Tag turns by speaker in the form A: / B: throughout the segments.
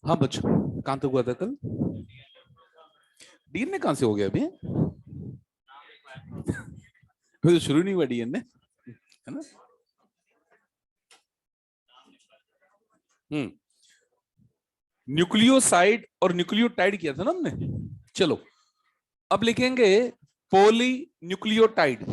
A: हाँ बच्चों, कहां तक हुआ था कल? डीएनए कहां से हो गया अभी? अभी तो शुरू नहीं हुआ डीएनए, है ना? न्यूक्लियोसाइड और न्यूक्लियोटाइड किया था ना हमने। चलो अब लिखेंगे पोली न्यूक्लियोटाइड।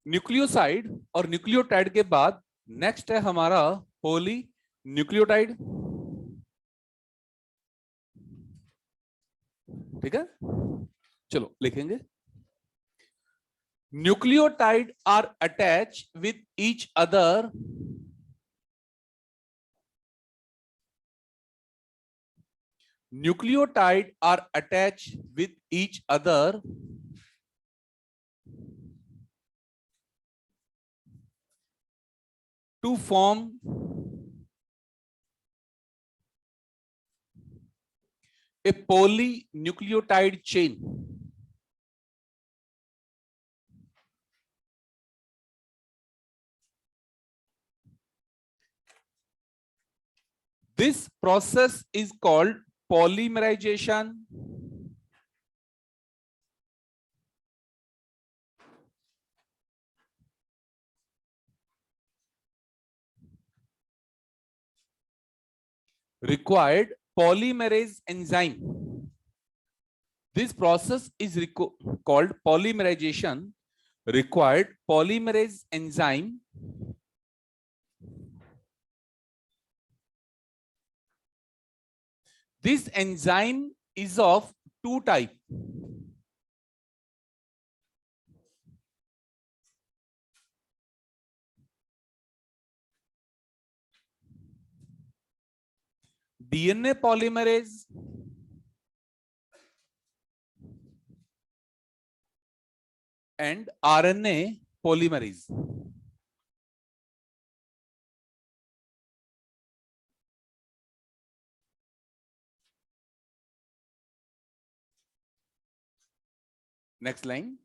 A: न्यूक्लियोसाइड और न्यूक्लियोटाइड के बाद नेक्स्ट है हमारा पोली न्यूक्लियोटाइड। ठीक है, चलो लिखेंगे। Nucleotide are attach with each other nucleotide are attached with each other to form a polynucleotide chain. This process is called polymerization. Required polymerase enzyme. This process is called polymerization. Required polymerase enzyme. This enzyme is of two types. DNA polymerase and RNA polymerase. Next line.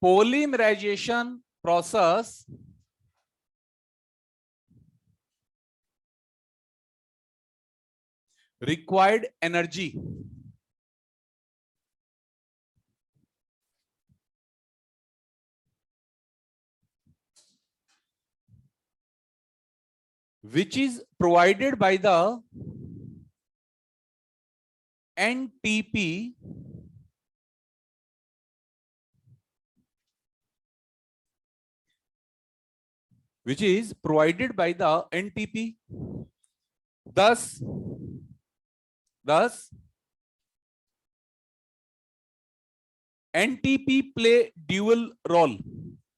A: Polymerization process required energy. Which is provided by the NTP which is provided by the NTP. Thus NTP play dual role.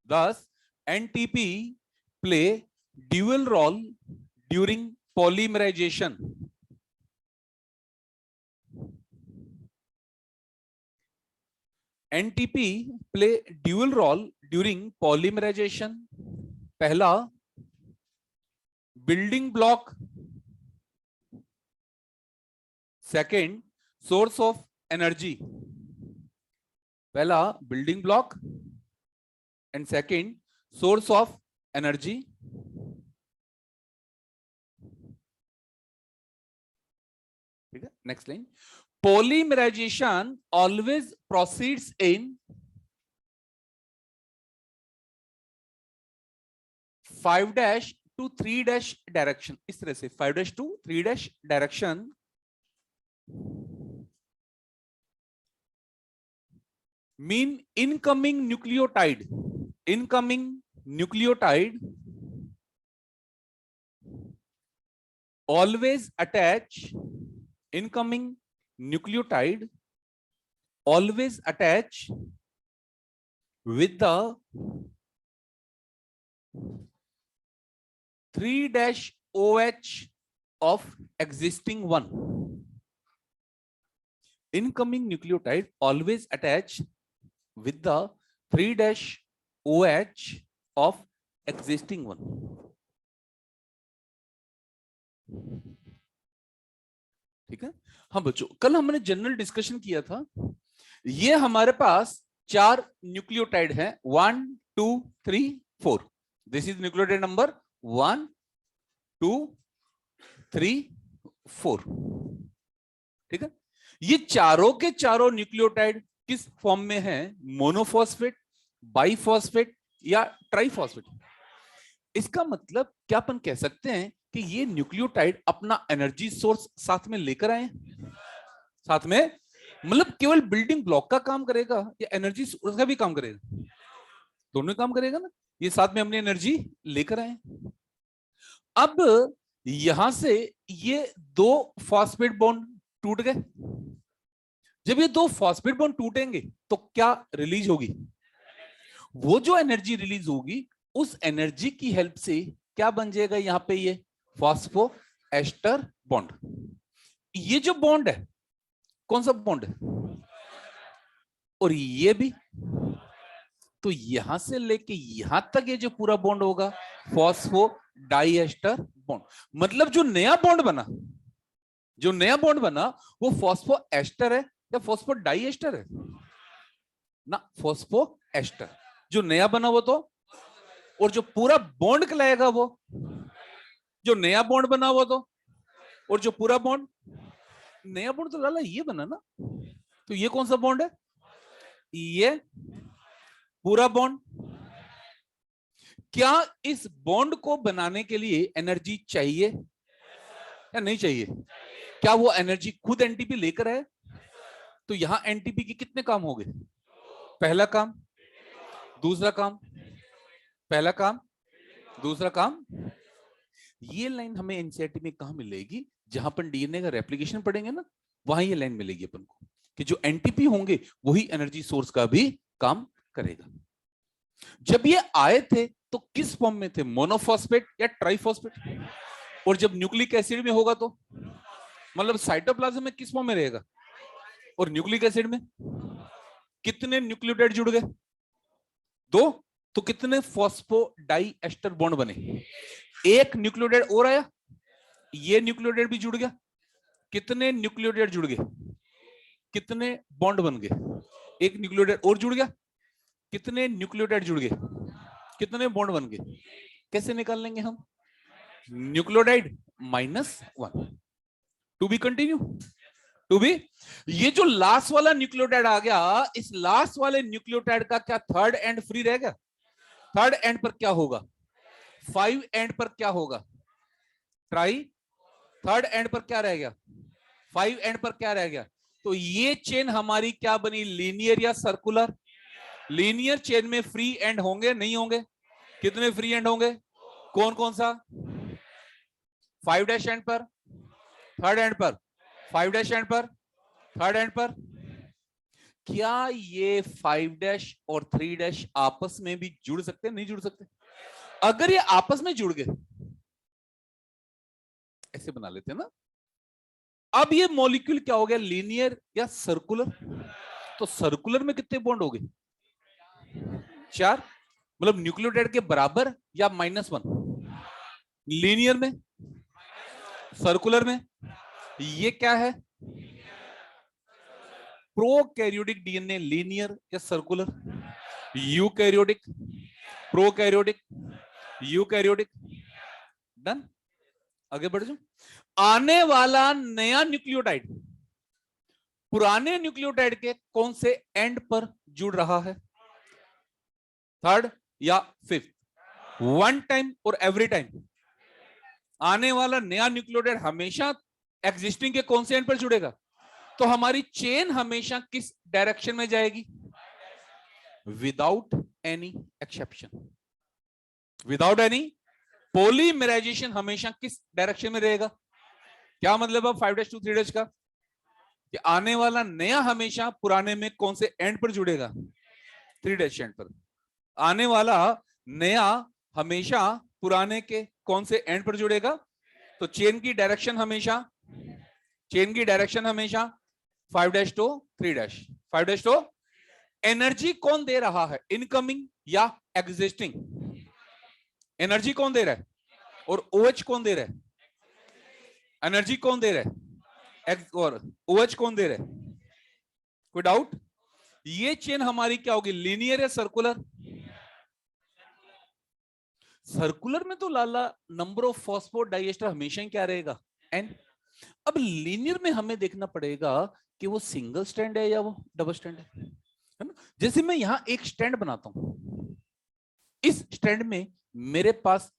A: Thus NTP play dual role during polymerization. NTP play dual role during polymerization. पहला building block, second source of energy. पहला building block and second source of energy. ठीक है, next line. Polymerization always proceeds in 5' to 3' direction. इस तरह से 5' to 3' direction. Mean incoming nucleotide always attach incoming nucleotide always attach with the 3' OH of existing one. Incoming nucleotide always attach with the 3' OH of existing one. ठीक है। हाँ बच्चों, कल हमने general discussion किया था। ये हमारे पास 4 न्यूक्लियोटाइड है, 1 2 3 4। This is nucleotide number 1 2 3 4। ठीक है। ये चारों के चारों न्यूक्लियोटाइड किस फॉर्म में है? मोनोफॉस्फेट, बाइफॉस्फेट या ट्राइफॉस्फेट। इसका मतलब क्या अपन कह सकते हैं कि ये न्यूक्लियोटाइड अपना एनर्जी सोर्स साथ में लेकर आए? साथ में मतलब केवल बिल्डिंग ब्लॉक का काम करेगा या एनर्जी सोर्स का भी काम करेगा? दोनों काम करेगा ना। ये साथ में अपनी एनर्जी लेकर आए। अब यहां से ये 2 फॉस्फेट बॉन्ड टूट गए। जब ये 2 फॉस्फेट बॉन्ड टूटेंगे तो क्या रिलीज होगी? वो जो एनर्जी रिलीज होगी, उस एनर्जी की हेल्प से क्या बन जाएगा यहां पे? ये फॉस्फो एस्टर बॉन्ड। ये जो बॉन्ड है, कौन सा बॉन्ड है? और ये भी। तो यहां से लेके यहां तक ये जो पूरा बॉन्ड होगा, फॉस्फो डाइएस्टर बॉन्ड। मतलब जो नया बॉन्ड बना, जो नया बॉन्ड बना, वो फॉस्फो एस्टर है या फॉस्फो डाइएस्टर है? ना, फॉस्फो एस्टर। जो नया बना वो तो, और जो पूरा बॉन्ड कहलाएगा वो, जो नया बॉन्ड बना वो तो, और जो पूरा बॉन्ड, नया बॉन्ड तो लाला ये बना ना। तो ये कौन सा बॉन्ड है? ये पूरा बॉन्ड। क्या इस बॉन्ड को बनाने के लिए एनर्जी चाहिए या नहीं चाहिए? क्या वो एनर्जी खुद एनटीपी लेकर है? तो यहां एनटीपी के कितने काम हो गए? पहला काम, दूसरा काम, पहला काम, दूसरा काम। ये लाइन हमें एनसीईआरटी में कहां मिलेगी? जहां पर डीएनए का रेप्लिकेशन पढ़ेंगे ना, वहां ये लाइन मिलेगी अपन को कि जो एनटीपी होंगे वही एनर्जी सोर्स का भी काम करेगा। जब ये आए थे तो किस फॉर्म में थे? मोनोफॉस्फेट या ट्राइफॉस्फेट? और जब न्यूक्लिक एसिड में होगा तो मतलब साइटोप्लाज्म में किस फॉर्म में रहेगा? और न्यूक्लिक एसिड में कितने न्यूक्लियोटाइड जुड़ गए? 2। तो कितने फॉस्फोडाई एस्टर बॉन्ड बने? एक न्यूक्लियोटाइड और आया, ये न्यूक्लियोटाइड भी जुड़ गया। कितने न्यूक्लियोटाइड जुड़ गए? कितने बॉन्ड बन गए? एक न्यूक्लियोटाइड और जुड़ गया। कितने न्यूक्लियोटाइड जुड़ गए? कितने बॉन्ड बन गए? कैसे निकाल लेंगे हम? Nucleotide -1। To be continue, to be. ये जो लास्ट वाला न्यूक्लियोटाइड आ गया, इस लास्ट वाले न्यूक्लियोटाइड का क्या थर्ड एंड फ्री रह गया? थर्ड एंड पर क्या होगा? 5 एंड पर क्या होगा? ट्राई। थर्ड एंड पर क्या रह गया? 5 एंड पर क्या रह गया? तो ये चेन हमारी क्या बनी? लीनियर या सर्कुलर? लीनियर चेन में फ्री एंड होंगे नहीं होंगे? कितने फ्री एंड होंगे? कौन कौन सा? 5 डैश एंड पर, थर्ड एंड पर, 5 डैश एंड पर, थर्ड एंड पर। क्या ये 5 डैश और 3 डैश आपस में भी जुड़ सकते हैं? नहीं जुड़ सकते? अगर ये आपस में जुड़ गए, ऐसे बना लेते हैं ना। अब ये मॉलिक्यूल क्या हो गया? लीनियर या सर्कुलर? तो सर्कुलर में कितने बॉन्ड हो गए? 4। मतलब न्यूक्लियोटाइड के बराबर या -1? लीनियर में, सर्कुलर में। ये क्या है? Prokaryotic DNA. लीनियर या circular? Eukaryotic, prokaryotic, eukaryotic. Done. आगे बढ़ जाओ। आने वाला नया न्यूक्लियोटाइड पुराने न्यूक्लियोटाइड के कौन से एंड पर जुड़ रहा है? थर्ड या फिफ्थ? वन टाइम और एवरी टाइम? आने वाला नया न्यूक्लियोटाइड हमेशा एग्जिस्टिंग के कौन से एंड पर जुड़ेगा? तो हमारी चेन हमेशा किस डायरेक्शन में जाएगी? Without any exception, without any polymerisation हमेशा किस डायरेक्शन में रहेगा? क्या मतलब अब 5' to 3' का? कि आने वाला नया हमेशा पुराने में कौन से एंड पर जुड़ेगा? 3' एंड पर। आने वाला नया हमेशा पुराने के कौन से एंड पर जुड़ेगा? तो चेन की डायरेक्शन हमेशा, चेन की डायरेक्शन हमेशा 5' to 3'। 5' to एनर्जी कौन दे रहा है? इनकमिंग या एग्जिस्टिंग? एनर्जी कौन दे रहा है? और OH कौन दे रहा है? एनर्जी कौन दे रहा है? एक्स। और OH कौन दे रहा है? कोई डाउट? ये चेन हमारी क्या होगी, लीनियर या सर्कुलर? सर्कुलर में तो लाला नंबर ऑफ फॉस्फोडाइएस्टर हमेशा ही क्या रहेगा, एन। अब लीनियर में हमें देखना पड़ेगा कि वो सिंगल स्टैंड है या वो डबल स्टैंड है ना। जैसे मैं यहां एक स्टैंड बनाता हूं, इस स्टैंड में मेरे पास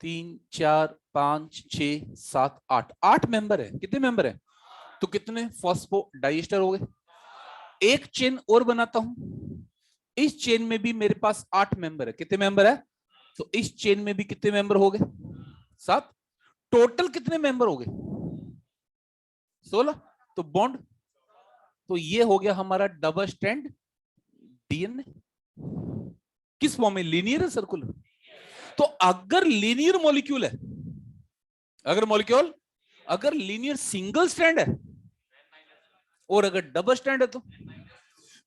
A: 3 4 5 6 7 8 8 मेंबर है। कितने मेंबर है? तो कितने फॉस्फोडाइएस्टर हो गए? एक चेन और बनाता हूं, इस चेन में भी मेरे पास 8 मेंबर है। कितने मेंबर है? तो इस चेन में भी कितने मेंबर हो गए? 7। टोटल कितने मेंबर हो गए? 16। तो बॉन्ड, तो ये हो गया हमारा डबल स्टैंड डीएनए। किस फॉर्म में, लीनियर है सर्कुलर? तो अगर लीनियर मॉलिक्यूल है, अगर लीनियर सिंगल स्टैंड है और अगर डबल स्टैंड है, तो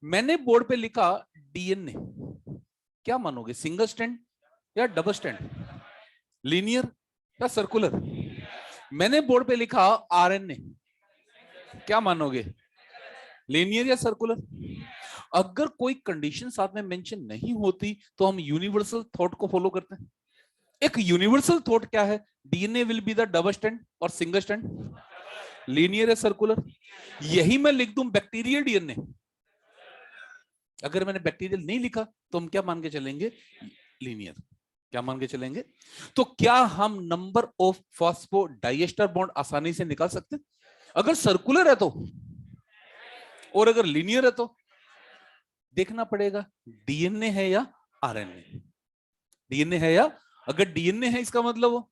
A: मैंने बोर्ड पे लिखा डीएनए, क्या मानोगे, सिंगल स्टैंड या डबल स्टैंड, लीनियर या सर्कुलर? मैंने बोर्ड पे लिखा आरएनए, क्या मानोगे, लीनियर या सर्कुलर? अगर कोई कंडीशन साथ में मेंशन नहीं होती तो हम यूनिवर्सल थॉट को फॉलो करते हैं। एक यूनिवर्सल थॉट क्या है, DNA will be the double stand और सिंगल स्टैंड, लीनियर या सर्कुलर। यही मैं लिख दूं बैक्टीरियल डीएनए, अगर मैंने बैक्टीरियल नहीं लिखा तो हम क्या मान के चलेंगे, लीनियर। क्या मान के चलेंगे? तो क्या हम नंबर ऑफ फॉस्फोडाइएस्टर बॉन्ड आसानी से निकाल सकते हैं अगर सर्कुलर है तो, और अगर लीनियर है तो? देखना पड़ेगा डीएनए है या आरएनए। डीएनए है या, अगर डीएनए है इसका मतलब वो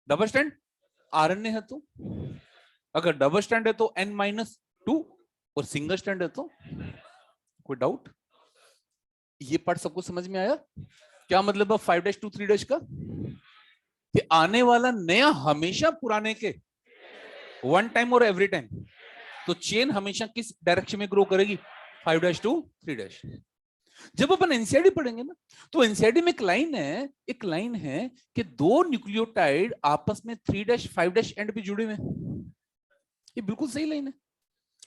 A: डबल स्टैंड, आरएनए है तो, अगर डबल स्टैंड है तो N-2 और सिंगल स्टैंड है तो। कोई डाउट? ये पार्ट सबको समझ में आया? क्या मतलब है 5' to 3' का, कि आने वाला नया हमेशा पुराने के वन टाइम और एवरी टाइम। तो चेन हमेशा किस डायरेक्शन में ग्रो करेगी, 5' to 3'। जब अपन एनसीआरडी पढ़ेंगे ना, तो एनसीआरडी में एक लाइन है कि दो न्यूक्लियोटाइड आपस में 3' 5' एंड पे जुड़े हुए। ये बिल्कुल सही लाइन है,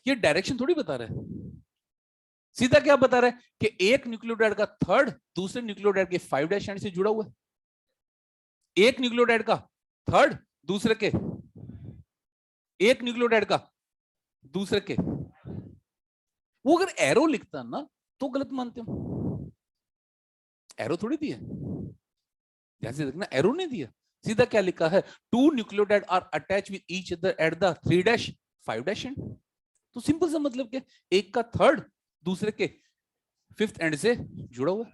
A: ये डायरेक्शन थोड़ी बता रहा है, सीधा क्या बता रहा है कि एक न्यूक्लियोटाइड का थर्ड दूसरे न्यूक्लियोटाइड के 5' एंड से जुड़ा हुआ है, एक न्यूक्लियोटाइड का थर्ड दूसरे के, एक न्यूक्लियोटाइड का दूसरे के। वो अगर एरो लिखता ना तो गलत मानते हो, एरो थोड़ी दिया, ध्यान से देखना, एरो नहीं दिया, सीधा क्या लिखा है, two nucleotide are attach with each other at the 3' 5' end. तो सिंपल सा मतलब कि एक का थर्ड दूसरे के 5th एंड से जुड़ा हुआ है,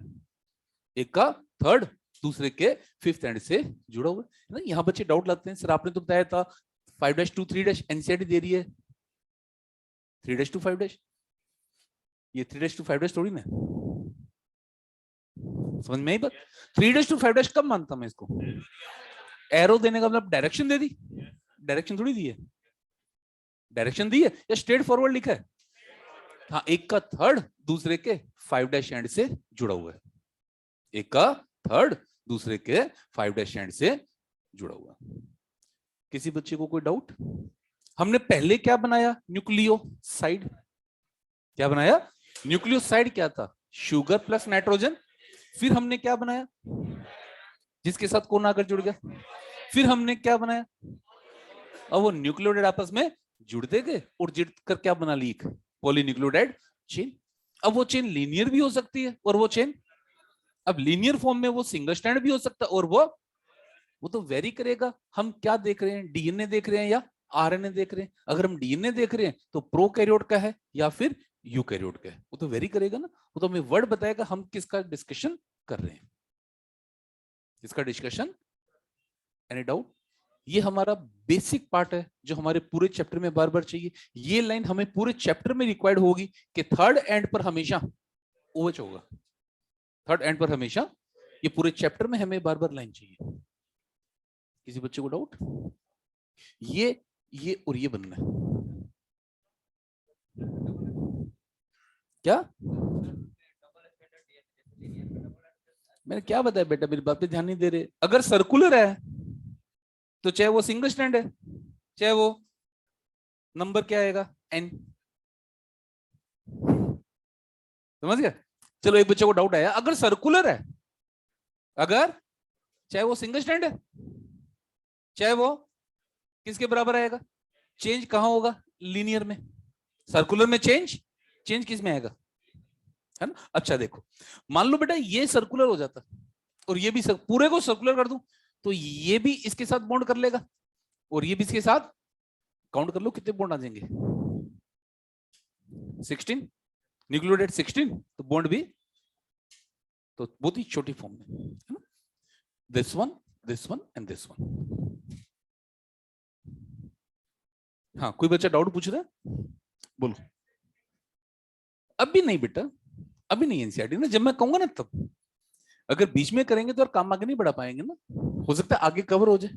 A: एक का थर्ड दूसरे के 5th एंड से जुड़ा हुआ है ना। यहां बच्चे डाउट लाते हैं, सर आपने तो बताया था 5' to 3' एनसीईआरटी दे रही है 3' to 5', ये 3' to 5' थोड़ी ना, समझ में आई बात? 3' to 5' कब मानता मैं इसको, एरो देने का मतलब डायरेक्शन दे दी, डायरेक्शन थोड़ी दी है, डायरेक्शन दी है या स्ट्रेट फॉरवर्ड लिखा है? हाँ, एक का थर्ड दूसरे के 5' एंड से जुड़ा हुआ है, एक का थर्ड दूसरे के 5' एंड से जुड़ा हुआ। किसी बच्चे को कोई डाउट? हमने पहले क्या बनाया, न्यूक्लियोसाइड। क्या बनाया, न्यूक्लियोसाइड क्या था, शुगर प्लस नाइट्रोजन। फिर हमने क्या बनाया, जिसके साथ कौन आकर जुड़ गया, फिर हमने क्या बनाया, अब वो न्यूक्लियोटाइड आपस में जुड़ते गए और जुड़ कर क्या बना ली, एक पॉलीन्यूक्लियोटाइड चेन। अब वो चेन लीनियर भी हो सकती है और वो चेन, अब लीनियर फॉर्म में वो सिंगल स्टैंड भी हो सकता है, और वो तो वेरी करेगा हम क्या देख रहे हैं, डीएनए देख रहे हैं या आरएनए देख रहे हैं। अगर हम डीएनए देख रहे हैं तो प्रोकैरियोट का है या फिर यूकैरियोट का है, वो तो वेरी करेगा ना, वो तो हमें वर्ड बताएगा हम किसका डिस्कशन कर रहे हैं, किसका डिस्कशन। Any doubt? ये हमारा बेसिक पार्ट है जो हमारे पूरे चैप्टर में बार बार चाहिए। ये लाइन हमें पूरे चैप्टर में रिक्वायर्ड होगी कि थर्ड एंड पर हमेशा OH होगा, थर्ड एंड पर हमेशा, ये पूरे चैप्टर में हमें बार बार लाइन चाहिए। किसी बच्चे को डाउट? ये और ये बनना है क्या, मैंने क्या बताया बेटा, मेरी बात पे ध्यान नहीं दे रहे। अगर सर्कुलर है तो चाहे वो सिंगल स्ट्रैंड है, चाहे वो नंबर क्या आएगा n। समझ गया? चलो एक बच्चे को डाउट आया, अगर सर्कुलर है, अगर चाहे वो सिंगल स्ट्रैंड है, चाहे वो किसके बराबर आएगा, चेंज कहां होगा, लीनियर में। सर्कुलर में चेंज, चेंज किस में आएगा, है ना। अच्छा देखो, मान लो बेटा ये सर्कुलर हो जाता और ये भी पूरे को सर्कुलर कर दूं, तो ये भी इसके साथ बॉन्ड कर लेगा और ये भी इसके साथ, काउंट कर लो कितने बॉन्ड आ जाएंगे, 16, न्यूक्लियोटाइड 16, तो बॉन्ड भी तो बहुत ही छोटी फॉर्म में, है ना। This one, this one and this one. हाँ, कोई बच्चा डाउट पूछ रहा है, बोलो। अभी नहीं बेटा, अभी नहीं एनसीईआरटी ना, जब मैं कहूंगा ना तब। अगर बीच में करेंगे तो और काम आगे नहीं बढ़ा पाएंगे ना, हो सकता है आगे कवर हो जाए,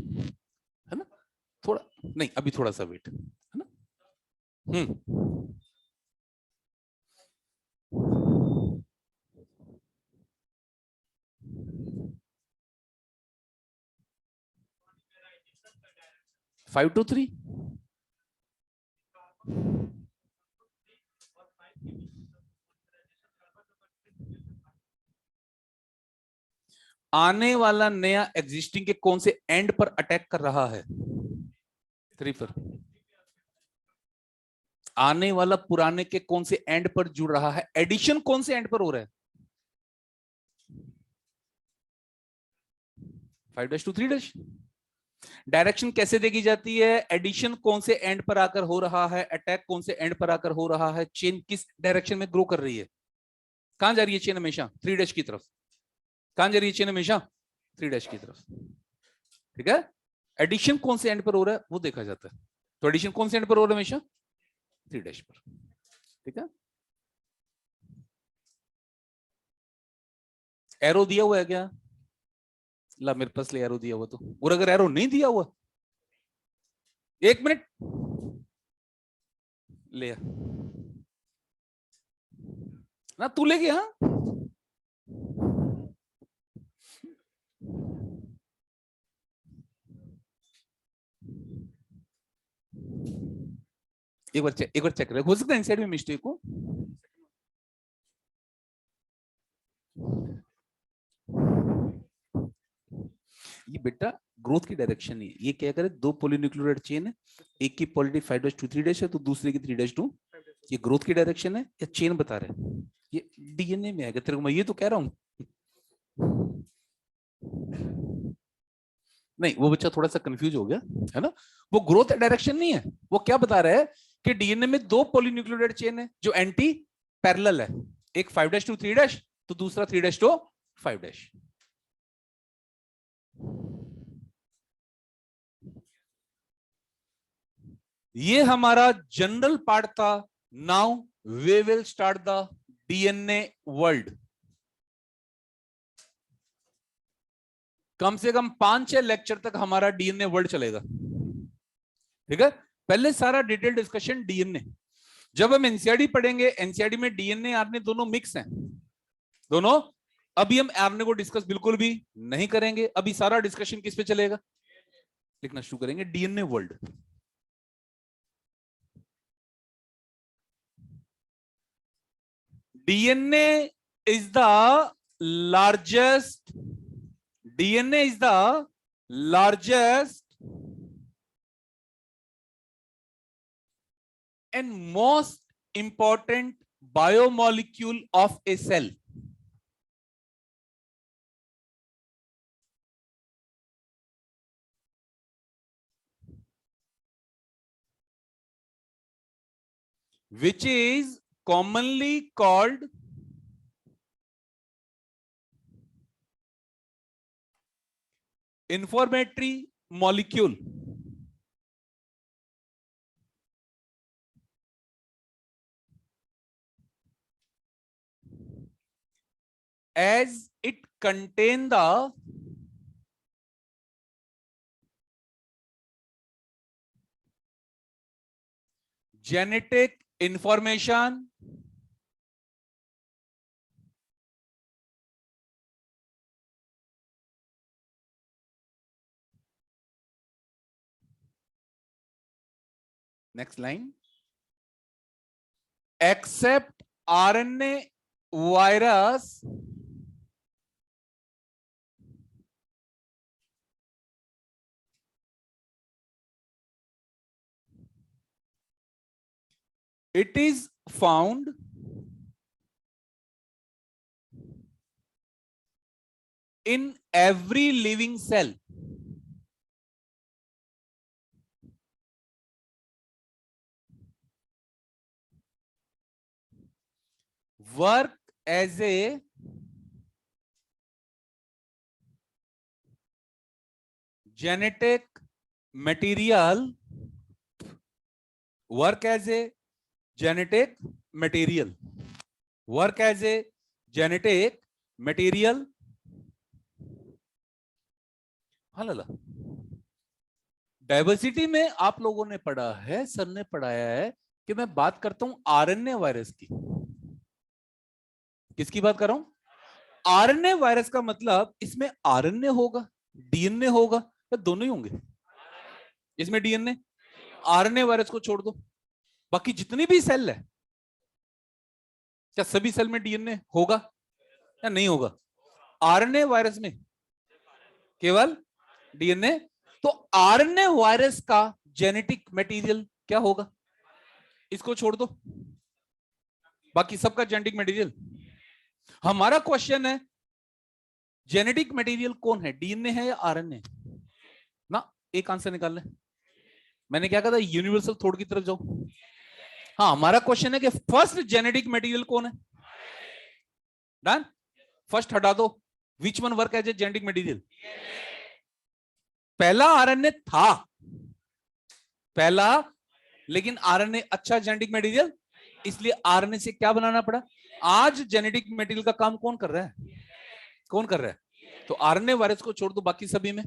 A: है ना। थोड़ा नहीं, अभी थोड़ा सा वेट, है ना। 5 to 3, आने वाला नया एग्जिस्टिंग के कौन से एंड पर अटैक कर रहा है, 3 पर। आने वाला पुराने के कौन से एंड पर जुड़ रहा है, एडिशन कौन से एंड पर हो रहा है, 5-3। डायरेक्शन कैसे देखी जाती है, एडिशन कौन से एंड पर आकर हो रहा है, अटैक कौन से एंड पर आकर हो रहा है, चेन किस डायरेक्शन में ग्रो कर रही है, कहां जा रही है चेन हमेशा, 3' की तरफ। कहां जा रही है चेन हमेशा, 3' की तरफ। ठीक है, एडिशन कौन से एंड पर हो रहा है वो देखा जाता है, तो एडिशन कौन से एंड पर हो रहा है हमेशा, 3' पर। ठीक है, एरो दिया हुआ है क्या, ला मेरे पास ले एरो दिया हुआ तो, और अगर एरो नहीं दिया हुआ, 1 मिनट ले ना, तू ले गया, एक बार चेक कर, हो सकता है इनसाइड में मिस्टेक हो। ये बेटा ग्रोथ की डायरेक्शन है, ये क्या करे, 2 पॉलीन्यूक्लियोटाइड चेन है, एक की पॉलिटी 5'2 3' है तो दूसरे की 3'2। ये ग्रोथ की डायरेक्शन है या चेन बता रहे हैं, ये डीएनए में आएगा, तेरे को मैं ये तो कह रहा हूं। नहीं, वो बच्चा थोड़ा सा कंफ्यूज हो गया, है ना। वो ग्रोथ डायरेक्शन नहीं है, वो क्या बता रहा है कि डीएनए में 2 पॉलीन्यूक्लियोटाइड चेन है जो एंटी पैरेलल है, एक 5'2 3' तो दूसरा 3'5'। ये हमारा जनरल पार्ट था। Now we will start the DNA world. कम से कम 5-6 लेक्चर तक हमारा डीएनए वर्ल्ड चलेगा। ठीक है, पहले सारा डिटेल डिस्कशन डीएनए। जब हम एनसीईआरटी पढ़ेंगे, एनसीईआरटी में डीएनए आरएनए दोनों मिक्स हैं, दोनों। अभी हम आरएनए को डिस्कस बिल्कुल भी नहीं करेंगे, अभी सारा डिस्कशन किस पे चलेगा, लिखना शुरू करेंगे DNA world. DNA is the largest, DNA is the largest and most important biomolecule of a cell, which is commonly called inflammatory molecule. As it contain the genetic information, next line, except RNA virus it is found in every living cell. Work as a genetic material. Work as a genetic material. Work as a genetic material. हाँ लाला, diversity में आप लोगों ने पढ़ा है, sir ने पढ़ाया है कि मैं बात करता हूं आरएनए वायरस की। किसकी बात कर रहा हूं? आरएनए वायरस का मतलब इसमें आरएनए होगा, डीएनए होगा, या दोनों ही होंगे? इसमें डीएनए, आरएनए वायरस को छोड़ दो, बाकी जितनी भी सेल है, क्या सभी सेल में डीएनए होगा या नहीं होगा? आरएनए वायरस में केवल डीएनए। तो आरएनए वायरस का जेनेटिक मटेरियल क्या होगा? इसको छोड़ दो, बाकी सबका जेनेटिक मटेरियल। हमारा क्वेश्चन है जेनेटिक मटेरियल कौन है, डीएनए है या आरएनए? ना, एक आंसर निकाल ले। मैंने क्या कहा था, यूनिवर्सल थॉट की तरफ जाओ। हाँ, हमारा क्वेश्चन है कि फर्स्ट जेनेटिक मटेरियल कौन है? डन, फर्स्ट हटा दो। Which one work as a genetic material? पहला आरएनए था, पहला, लेकिन आरएनए अच्छा जेनेटिक मटेरियल, इसलिए आरएनए से क्या बनाना पड़ा? आज जेनेटिक मटेरियल का काम कौन कर रहा है? कौन कर रहा है? तो आरएनए वायरस को छोड़ दो, बाकी सभी में।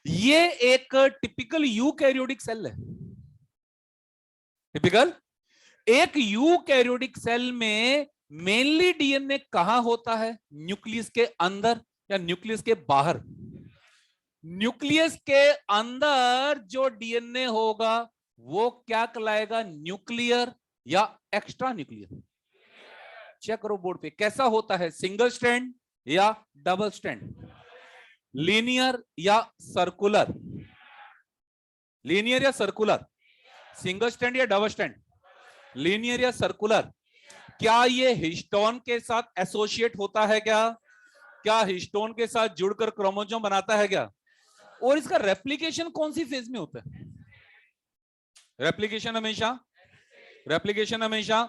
A: ये एक टिपिकल यूकैरियोटिक सेल है। टिपिकल एक यूकैरियोटिक सेल में मेनली डीएनए कहां होता है? न्यूक्लियस के अंदर या न्यूक्लियस के बाहर? न्यूक्लियस के अंदर जो डीएनए होगा वो क्या कहलाएगा? न्यूक्लियर या एक्स्ट्रा न्यूक्लियर? चेक करो बोर्ड पे, कैसा होता है? सिंगल स्ट्रैंड या डबल स्ट्रैंड? लीनियर या सर्कुलर? लीनियर या सर्कुलर? सिंगल स्ट्रैंड या डबल स्ट्रैंड? लीनियर या सर्कुलर? क्या ये हिस्टोन के साथ एसोसिएट होता है क्या? क्या हिस्टोन के साथ जुड़कर क्रोमोसोम बनाता है क्या? और इसका रेप्लिकेशन कौन सी फेज में होता है? रेप्लिकेशन हमेशा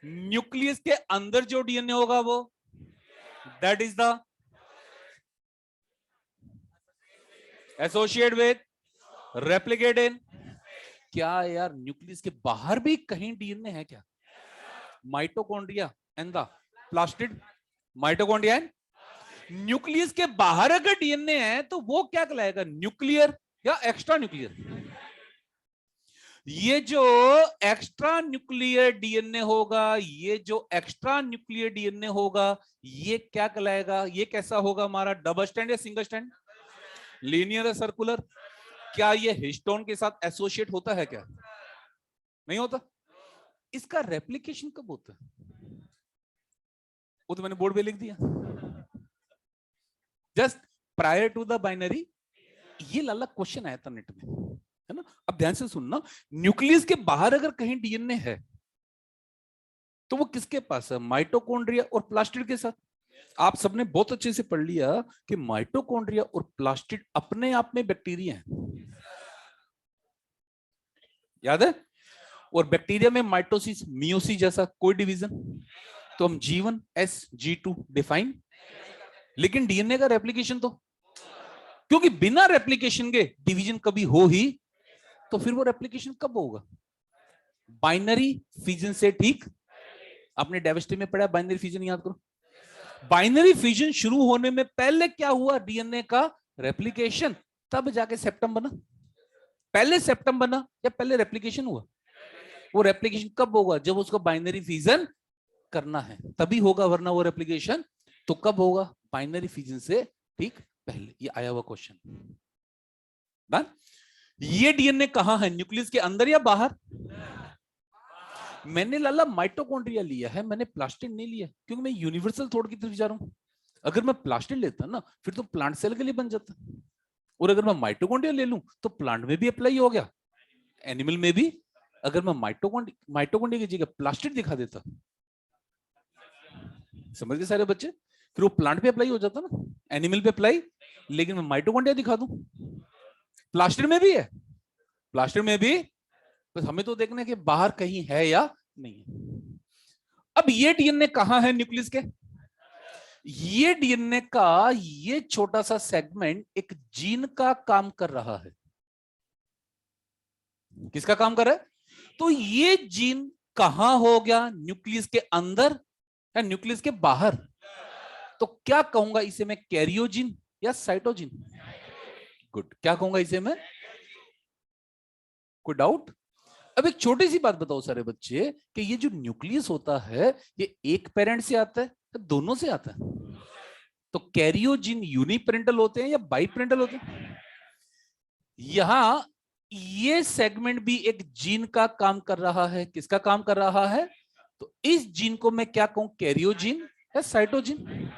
A: न्यूक्लियस के अंदर जो डीएनए होगा वो, that is the associate with, replicate in. क्या यार न्यूक्लियस के बाहर भी कहीं डीएनए है क्या? Mitochondria and the plastid, mitochondria and, nucleus के बाहर अगर डीएनए है तो वो क्या कहलाएगा? न्यूक्लियर या एक्स्ट्रा न्यूक्लियर? ये जो एक्स्ट्रा न्यूक्लियर डीएनए होगा, ये जो एक्स्ट्रा न्यूक्लियर डीएनए होगा, ये क्या कहलाएगा? ये कैसा होगा हमारा? डबल स्टैंड या सिंगल स्टैंड? लीनियर या सर्कुलर? क्या ये हिस्टोन के साथ एसोसिएट होता है क्या? नहीं होता। इसका रेप्लिकेशन कब होता है? वो तो मैंने बोर्ड पे लिख दिया, just prior to the binary. ये लाला क्वेश्चन आया था नेट में, है ना? अब ध्यान से सुनना, न्यूक्लियस के बाहर अगर कहीं डीएनए है तो वो किसके पास है? माइटोकॉन्ड्रिया और प्लास्टिड के साथ। आप सबने बहुत अच्छे से पढ़ लिया कि माइटोकॉन्ड्रिया और प्लास्टिड अपने आप में बैक्टीरिया हैं, याद है? और बैक्टीरिया में माइटोसिस मियोसिस जैसा कोई डिवीजन, तो हम G1 SG2 डिफाइन। लेकिन डीएनए का रेप्लिकेशन तो, क्योंकि बिना रेप्लिकेशन के डिवीजन कभी हो ही, तो फिर वो रेप्लिकेशन कब होगा? बाइनरी फिजन से। ठीक, आपने डाइवर्सिटी में पढ़ा बाइनरी फिजन, याद करो। बाइनरी फिजन शुरू होने में पहले क्या हुआ? डीएनए का रेप्लिकेशन, तब जाके सेप्टम बना। पहले सेप्टम बना या पहले रेप्लिकेशन हुआ? वो रेप्लिकेशन कब होगा? जब उसको बाइनरी फिजन करना है तभी होगा, वरना वो रेप्लिकेशन तो कब होगा? बाइनरी फिजन से ठीक पहले। ये आया हुआ क्वेश्चन। डन। ये डीएनए कहां है, न्यूक्लियस के अंदर या बाहर? मैंने लाला माइटोकॉन्ड्रिया लिया है, मैंने प्लास्टिड नहीं लिया, क्योंकि मैं यूनिवर्सल थॉट की तरफ जा रहा हूं। अगर मैं प्लास्टिड लेता ना, फिर तो प्लांट सेल के लिए बन जाता, और अगर मैं माइटोकॉन्ड्रिया ले लूं तो प्लांट में भी अप्लाई हो गया, एनिमल में भी। अगर मैं माइटोकॉन्ड्रिया की जगह प्लास्टिड दिखा देता, समझ गए सारे बच्चे, फिर वो प्लांट पे अप्लाई हो जाता ना, एनिमल पे अप्लाई। लेकिन मैं माइटोकॉन्ड्रिया दिखा दूं, प्लास्टिड में भी है, प्लास्टिड में भी, बस हमें तो देखना है कि बाहर कहीं है या नहीं है। अब ये डीएनए कहां है न्यूक्लियस के? ये डीएनए का ये छोटा सा सेगमेंट एक जीन का काम कर रहा है। किसका काम कर रहा है? तो ये जीन कहां हो गया, न्यूक्लियस के अंदर या न्यूक्लियस के बाहर? तो क्या कहूंगा इसे मैं, कैरियोजिन या साइटोजिन? गुड, क्या कहूंगा इसे मैं? कोई डाउट? अब एक छोटी सी बात बताओ सारे बच्चे, कि ये जो न्यूक्लियस होता है, ये एक पेरेंट से आता है या दोनों से आता है? तो कैरियोजिन यूनिपेरेंटल होते हैं या बाइपेरेंटल होते हैं? यहां ये सेगमेंट भी एक जीन का काम कर रहा है। किसका काम कर रहा है? तो इस जीन को मैं क्या कहूं, कैरियोजिन या साइटोजिन?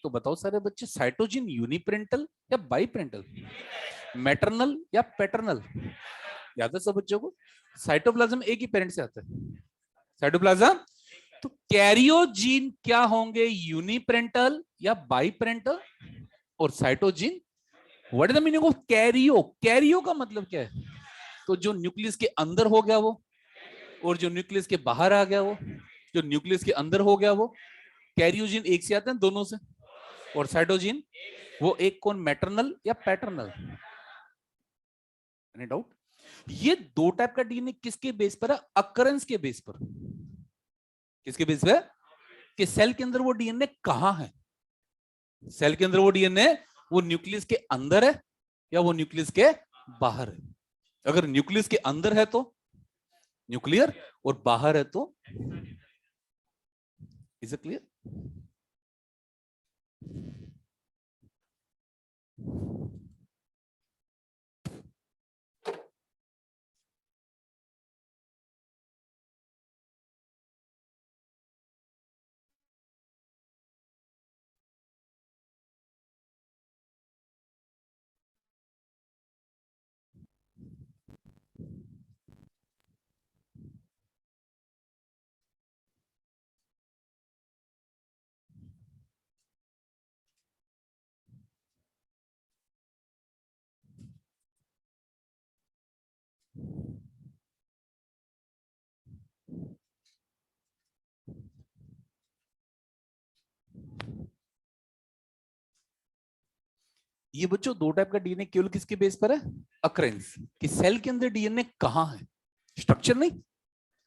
A: तो बताओ सारे बच्चे, साइटोजिन यूनिपेरेंटल या बाइपेरेंटल, मैटरनल या पैटर्नल? याद है सब बच्चों को? साइटोप्लाज्म एक ही पेरेंट से आता है, साइटोप्लाज्म। तो कैरियोजीन क्या होंगे, यूनिपेरेंटल या बाइपेरेंटल? और cytosine, what is the meaning of karyo? Karyo का मतलब क्या है? तो जो न्यूक्लियस के अंदर हो गया वो, और जो न्यूक्लियस के बाहर आ गया वो। जो न्यूक्लियस के अंदर हो गया वो, कैरियोजिन एक से आते हैं, दोनों से। और साइटोजिन, वो एक कौन, मैटरनल या पैटर्नल? Any doubt? ये दो टाइप का डीएनए किसके बेस पर है? अकरेंस के बेस पर। किसके बेस पे? कि सेल के अंदर वो डीएनए कहां है। सेल के अंदर वो डीएनए, वो न्यूक्लियस के अंदर है या वो न्यूक्लियस के बाहर है? अगर न्यूक्लियस के अंदर है तो न्यूक्लियर, और बाहर है तो, इज इट क्लियर? ये बच्चों दो टाइप का डीएनए केवल किसके बेस पर है? अक्रेंस। कि सेल के अंदर डीएनए कहां है, स्ट्रक्चर नहीं,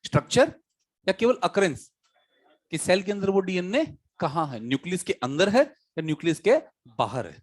A: स्ट्रक्चर या केवल अक्रेंस? कि सेल के अंदर वो डीएनए कहां है, न्यूक्लियस के अंदर है या न्यूक्लियस के बाहर है?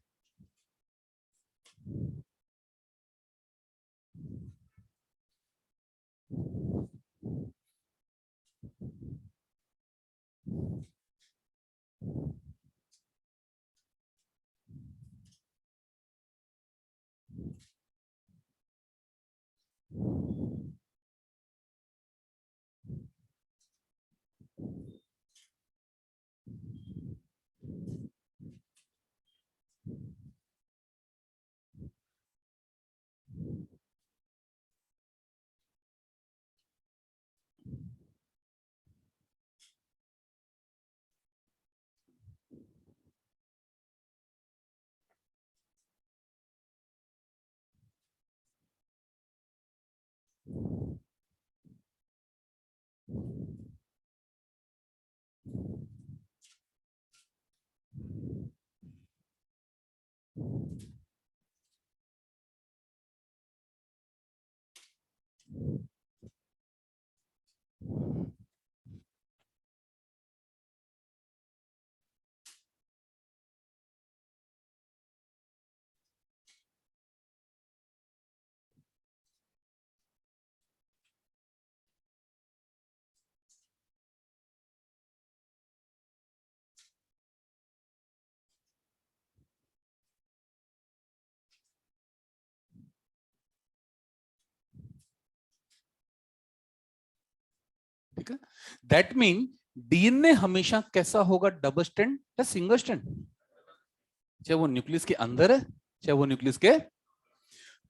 A: ठीक है, दैट मीन डीएनए हमेशा कैसा होगा, डबल स्ट्रैंड या सिंगल स्ट्रैंड, चाहे वो न्यूक्लियस के अंदर है चाहे वो न्यूक्लियस के,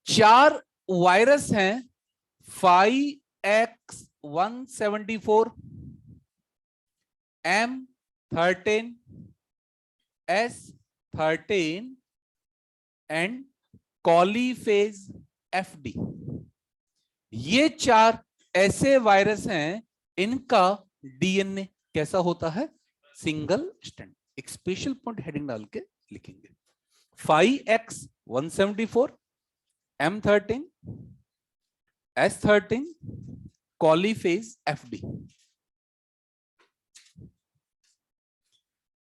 A: 4 वायरस हैं 5X174, M13, S13 and कॉलीफेज FD। ये 4 ऐसे वायरस हैं, इनका डीएनए कैसा होता है, सिंगल स्ट्रैंड। एक स्पेशल पॉइंट हेडिंग डाल के लिखेंगे, 5X174, M13, S13, कॉलीफेज FD।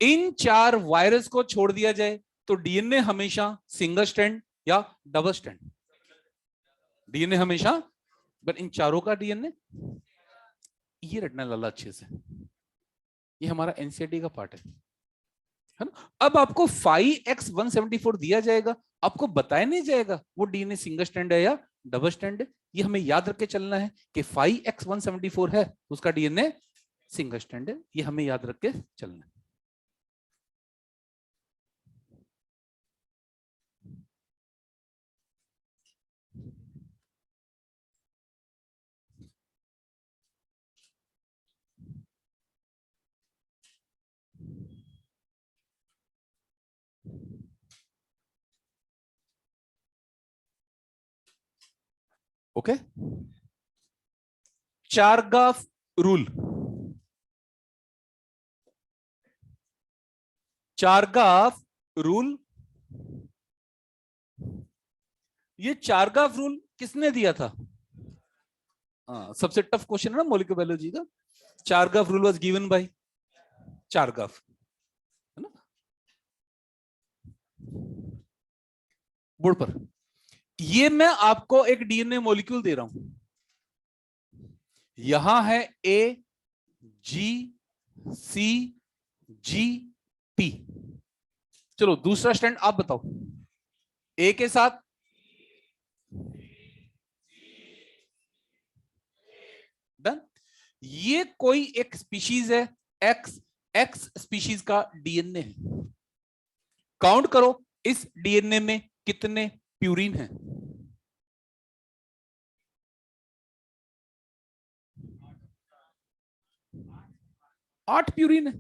A: इन 4 वायरस को छोड़ दिया जाए तो डीएनए हमेशा सिंगल स्ट्रैंड या डबल स्ट्रैंड, डीएनए हमेशा, बट इन चारों का डीएनए, ये रटना लाला अच्छे से, ये हमारा एनसीईआरटी का पार्ट है ना। अब आपको 5X174 दिया जाएगा, आपको बताया नहीं जाएगा वो डीएनए सिंगल स्ट्रैंड है या डबल स्ट्रैंड है, ये हमें याद रख के चलना है कि 5X174 है उसका डीएनए सिंगल स्ट्रैंड है, ये हमें याद रख के चलना है। ओके, चारगाफ रूल, चारगाफ रूल, ये चारगाफ रूल किसने दिया था? सबसे टफ क्वेश्चन है ना मॉलिक्यूलर बायोलॉजी का। चारगाफ रूल वाज गिवन बाय चारगाफ, है ना, बोर्ड पर। ये मैं आपको एक डीएनए मॉलिक्यूल दे रहा हूं, यहां है AGCGT। चलो दूसरा स्टैंड आप बताओ, ए के साथ डन। ये कोई एक स्पीशीज है, एक्स स्पीशीज का डीएनए है। काउंट करो इस डीएनए में कितने प्यूरिन है? 8 प्यूरिन है।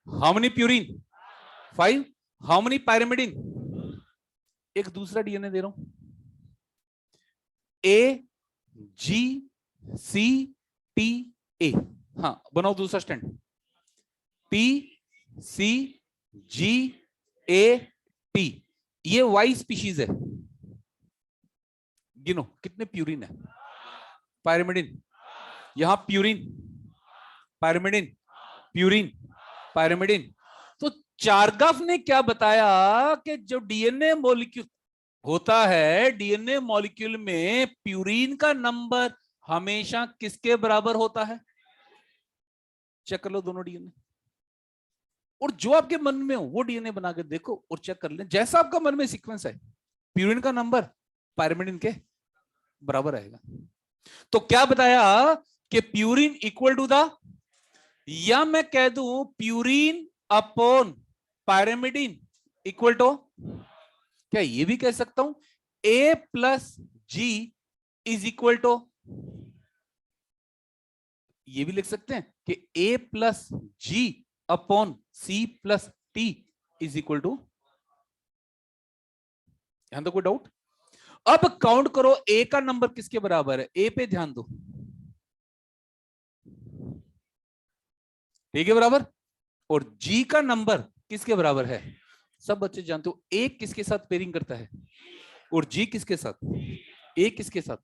A: How many purine? 5। How many pyrimidine? एक दूसरा डीएनए दे रहा हूं, AGCTA। हाँ बनाओ दूसरा स्टैंड, TCGAT। ये वाई स्पीशीज है, गिनो कितने प्यूरिन है? पायरिमिडिन, यहां प्यूरिन, पायरिमिडिन, प्यूरिन, पायरिमिडिन। तो चारगाफ ने क्या बताया कि जो डीएनए मॉलिक्यूल होता है, डीएनए मॉलिक्यूल में प्यूरिन का नंबर हमेशा किसके बराबर होता है? चेक कर लो दोनों डीएनए, और जो आपके मन में हो वो डीएनए बना के देखो और चेक कर ले, जैसा आपका मन में सीक्वेंस है प्यूरिन का नंबर पायरिमिडिन के बराबर आएगा। तो क्या बताया कि प्यूरिन इक्वल टू द, या मैं कह दूं purine upon pyrimidine equal to, क्या ये भी कह सकता हूं A plus G is equal to, ये भी लिख सकते हैं कि A plus G upon C plus T is equal to, यहां तो कोई डाउट? अब काउंट करो A का नंबर किसके बराबर है, A पे ध्यान दो, ठीक है बराबर, और G का नंबर किसके बराबर है? सब बच्चे जानते हो A किसके साथ पेयरिंग करता है और G किसके साथ, A किसके साथ,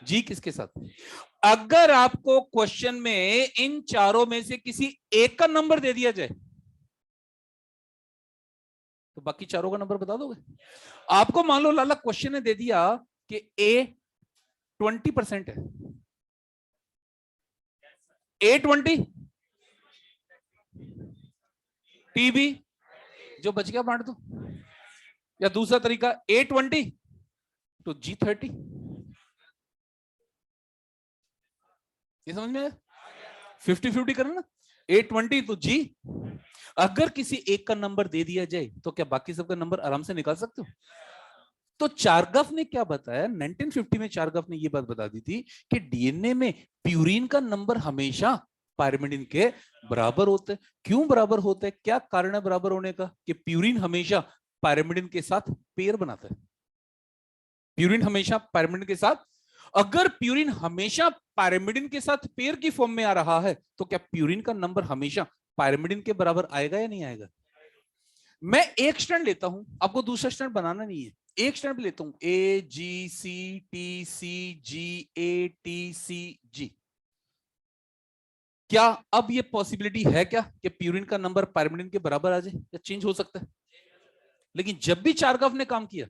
A: G किसके साथ। अगर आपको क्वेश्चन में इन चारों में से किसी एक का नंबर दे दिया जाए तो बाकी चारों का नंबर बता दोगे? आपको मान लो लाला क्वेश्चन ने दे दिया कि A 20% है, A20, TB जो बच गया बांट दो, या दूसरा तरीका A20 तो G30, ये समझ में आया? 50-50 करना ना, 820 तो जी। अगर किसी एक का नंबर दे दिया जाए तो क्या बाकी सबका नंबर आराम से निकाल सकते हो? तो चारगफ ने क्या बताया, 1950 में चारगफ ने ये बात बता दी थी कि डीएनए में प्यूरिन का नंबर हमेशा पायरिमिडिन के बराबर होता है। क्यों बराबर होता है, क्या कारण है बराबर होने का? कि प्यूरिन हमेशा पायरिमिडिन के साथ पेयर बनाता है। प्यूरिन हमेशा पायरिमिडिन के साथ, अगर प्यूरिन हमेशा पायरिमिडिन के साथ पेयर की फॉर्म में आ रहा है तो क्या प्यूरिन का नंबर हमेशा पायरिमिडिन के बराबर आएगा या नहीं आएगा? मैं एक स्टैंड लेता हूं, आपको दूसरा स्टैंड बनाना नहीं है, एक स्टैंड लेता हूं, ए जी C T C ji A T C जी। क्या अब ये पॉसिबिलिटी है क्या कि प्यूरिन का नंबर पायरिमिडिन के बराबर आ जाए या चेंज हो सकता है? लेकिन जब भी चारगाफ ने काम किया,